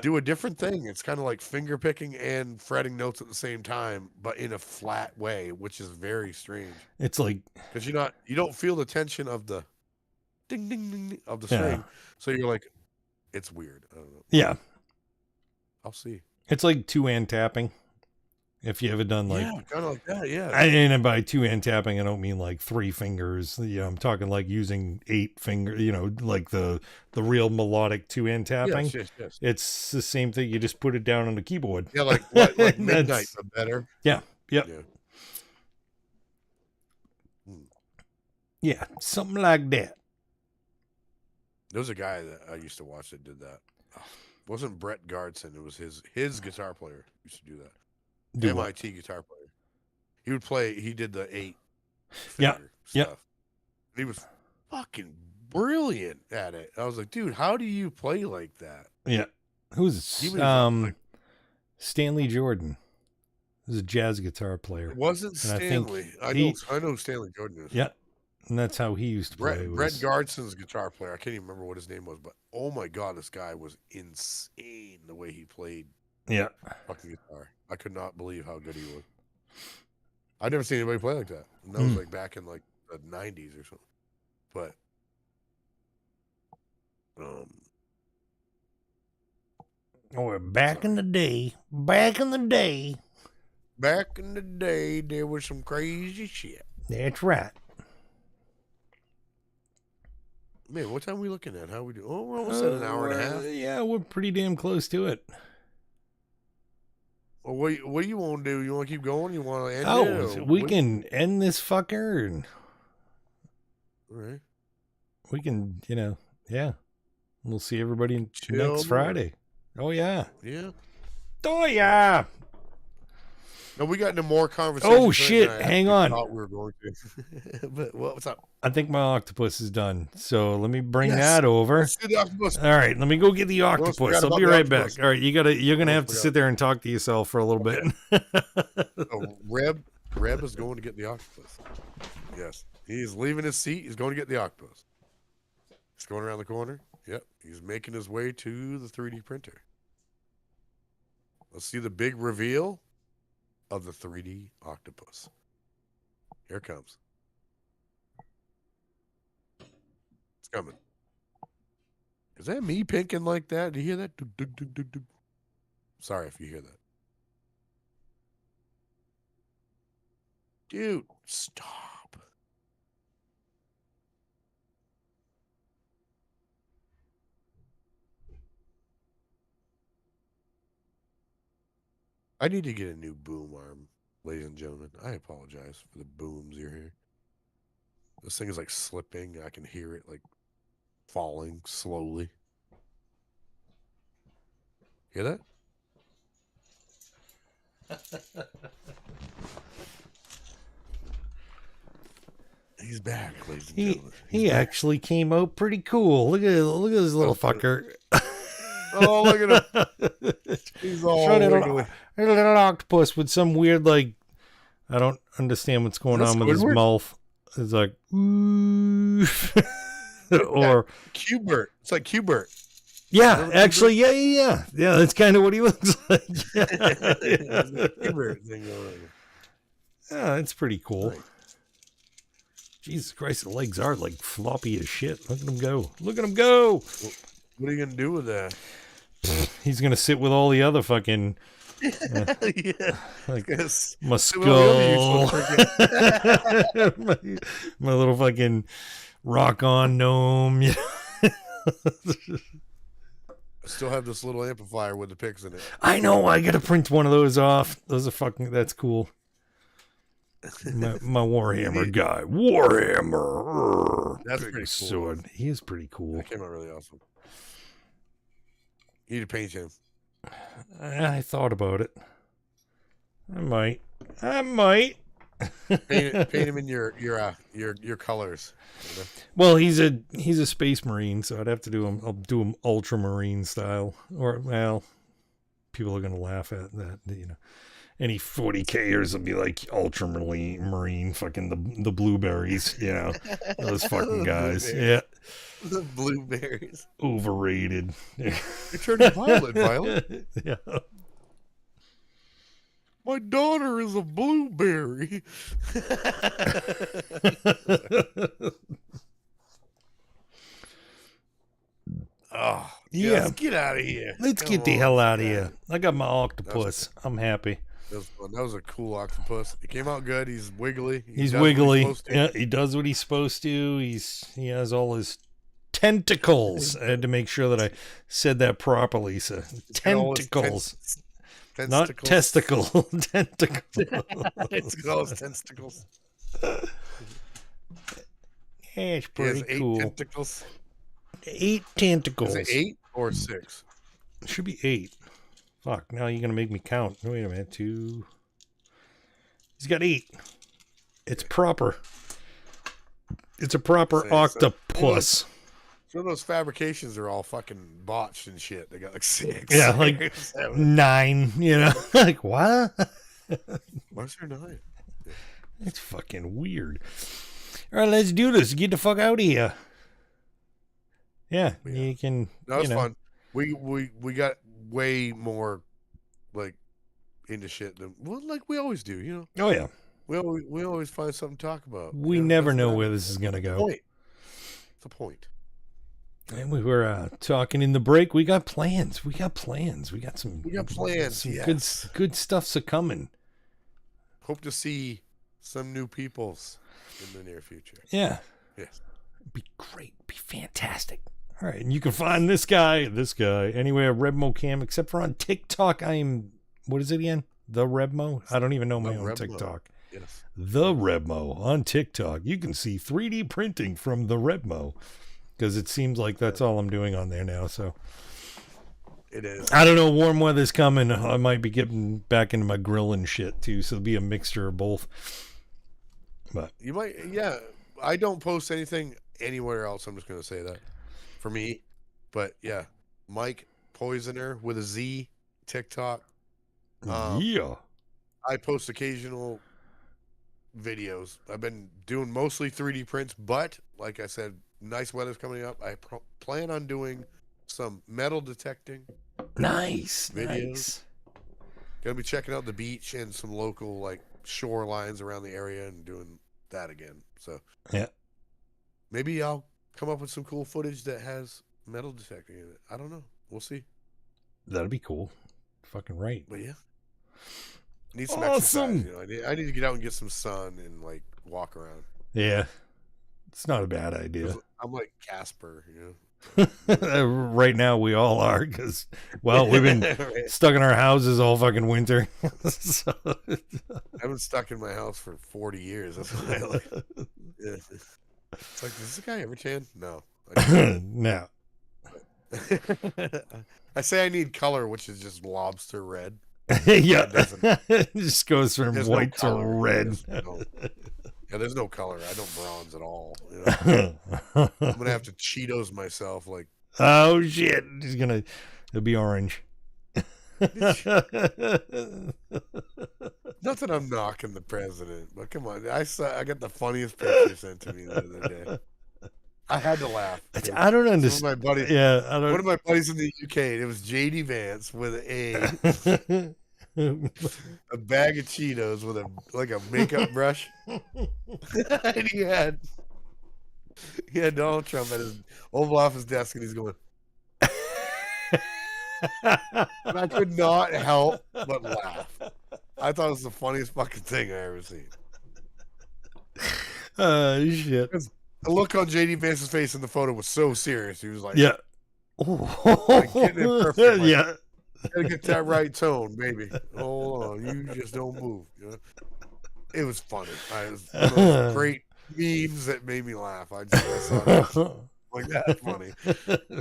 do a different thing. It's kind of like finger picking and fretting notes at the same time, but in a flat way, which is very strange. It's like because you don't feel the tension of the ding ding ding of the string, so you're like, it's weird. I don't know. Yeah, I'll see. It's like two-hand tapping. If you ever done like kind of like that, and by two-hand tapping, I don't mean like three fingers. I'm talking like using 8 fingers. Like the real melodic two-hand tapping. Yes. It's the same thing. You just put it down on the keyboard. Yeah, like midnight, but better. Yeah. Yep. Yeah, something like that. There was a guy that I used to watch that did that. It wasn't Brett Gardson. It was his guitar player used to do that. MIT guitar player. He would play. He did the 8 finger stuff. He was fucking brilliant at it. I was like, dude, how do you play like that? Yeah. Who's Stanley Jordan? He's a jazz guitar player. It wasn't Stanley. I know who Stanley Jordan is. Yeah. And that's how he used to play. Brett Gardson's guitar player. I can't even remember what his name was, but oh my god, this guy was insane the way he played. Yeah. Fucking guitar. I could not believe how good he was. I'd never seen anybody play like that. And that was like back in like the 90s or something. But back in the day, there was some crazy shit. That's right. Man, what time are we looking at? How we do? Oh, we're almost at an hour and a half. Yeah, we're pretty damn close to it. Well, what do you want to do? You want to keep going? You want to end it? We can end this fucker. And all right. We can, we'll see everybody next Friday. Oh, yeah. Yeah. Oh, yeah. No, we got into more conversation. Oh, shit. Hang on. Thought we were going to. But what's up? I think my octopus is done. So let me bring that over. Let's do the octopus. All right. Let me go get the octopus. I'll be right back. All right. You're going to have to sit there and talk to yourself for a little bit. So Reb is going to get the octopus. Yes. He's leaving his seat. He's going to get the octopus. He's going around the corner. Yep. He's making his way to the 3D printer. Let's see the big reveal of the 3D octopus. Here it comes. It's coming. Is that me pinking like that? Do you hear that? Sorry if you hear that. Dude, stop. I need to get a new boom arm, ladies and gentlemen. I apologize for the booms you're hearing. This thing is like slipping. I can hear it like falling slowly. Hear that? He's back, ladies and gentlemen. He actually came out pretty cool. Look at this little fucker. Oh, look at him. He's all wiggly. A little octopus with some weird, like, I don't understand what's going on with his mouth. It's like, or Q-Bert. It's like Q-Bert. Yeah, actually, yeah. That's kind of what he looks like. Yeah, it's pretty cool. Right. Jesus Christ, the legs are like floppy as shit. Look at him go. Look at him go. What are you gonna do with that? He's gonna sit with all the other fucking. Yeah, like my skull. my little fucking rock on gnome. Yeah. I still have this little amplifier with the pics in it. I know. I gotta print one of those off. Those are fucking. That's cool. My Warhammer guy. Warhammer. That's pretty cool. Sword. He is pretty cool. That came out really awesome. You need to paint him. I thought about it. I might. paint him in your colors. You know? Well, he's a space marine, so I'd have to do him. I'll do him ultramarine style, or well, people are gonna laugh at that. You know, any 40Kers will be like ultramarine, fucking the blueberries. You know, those fucking guys. Yeah, the blueberries. Overrated. You're turning violet. Yeah. My daughter is a blueberry. Oh, yeah. Let's get out of here. Let's get the hell out of here. I got my octopus. I'm happy. That was fun. That was a cool octopus. It came out good. He's wiggly. He's wiggly. Yeah, he does what he's supposed to. He has all his tentacles. I had to make sure that I said that properly. So tentacles. Not testicle. Tentacle. It's all his testicles. Yeah, it's pretty cool. 8 tentacles. 8 tentacles. Is it 8 or 6? It should be 8. Fuck, now you're going to make me count. Wait a minute. 2. He's got 8. It's proper. It's a proper octopus. Some of those fabrications are all fucking botched and shit. They got like 6. Yeah, like 9, you know? Like, what? Why's there 9? Yeah. It's fucking weird. All right, let's do this. Get the fuck out of here. Yeah, you can. That was fun. We got way more like into shit than like we always do, you know. Oh yeah. We always find something to talk about. We never know where this is gonna go. It's a point. And we were talking in the break. We got plans. We got plans. We got some. Some good stuff's a coming. Hope to see some new peoples in the near future. Yeah. Yes. It'd be great. It'd be fantastic. All right, and you can find this guy, anywhere, Rebmo Cam, except for on TikTok. I am, what is it again? The Rebmo? I don't even know my own TikTok. Yes. The Rebmo on TikTok. You can see 3D printing from the Rebmo, because it seems like that's all I'm doing on there now. So it is. I don't know. Warm weather's coming. I might be getting back into my grill and shit too. So it'll be a mixture of both. But you might, yeah. I don't post anything anywhere else. I'm just gonna say that. For me, but yeah, Mike Poisoner with a Z, TikTok. Yeah, I post occasional videos. I've been doing mostly 3D prints, but like I said, nice weather's coming up. I plan on doing some metal detecting. Nice videos. Nice. Gonna be checking out the beach and some local like shorelines around the area and doing that again. So yeah, maybe I'll come up with some cool footage that has metal detecting in it. I don't know. We'll see. That'd be cool. Fucking right. But yeah, need some Awesome. exercise. You know, I need to get out and get some sun and like walk around. Yeah, it's not a bad idea. I'm like Casper, you know. Right now we all are, because well, we've been right. stuck in our houses all fucking winter. So. I've been stuck in my house for 40 years. That's why I like, yeah. It's like, does this guy ever tan? No. No. I say I need color, which is just lobster red. Yeah, it just goes from white to red. Yeah, there's no color. I don't bronze at all. You know? I'm gonna have to Cheetos myself. Like, oh shit, it'll be orange. Not that I'm knocking the president, but come on, I got the funniest picture sent to me the other day. I had to laugh. I don't understand. My buddy, one of my buddies in the UK. It was JD Vance with a bag of Cheetos with a makeup brush, and he had Donald Trump at his Oval Office desk, and he's going. And I could not help but laugh. I thought it was the funniest fucking thing I ever seen. Shit. The look on JD Vance's face in the photo was so serious. He was like, yeah. Like, getting it perfect. Like, yeah. Gotta get that right tone, baby. Hold on. You just don't move. You know? It was funny. It was one of those great memes that made me laugh. I saw that. Like, that's funny.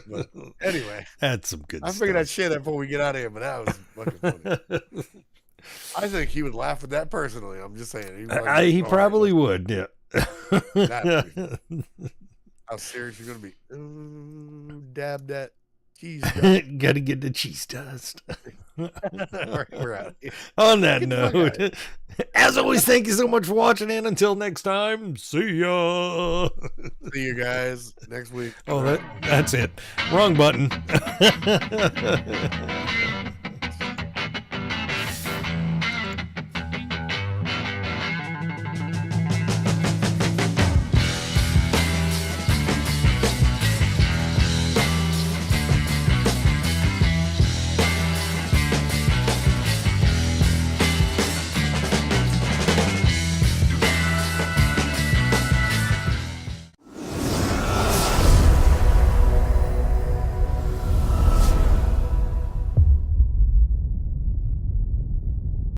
But anyway, that's some good stuff. I figured I'd share that before we get out of here, but that was fucking funny. I think he would laugh at that personally. I'm just saying. He probably would, yeah. How serious you're gonna be? Ooh, dab that cheese. Gotta get the cheese dust. We're out. On that note, as always, thank you so much for watching, and until next time, see ya. See you guys next week. Oh, that's it. Wrong button.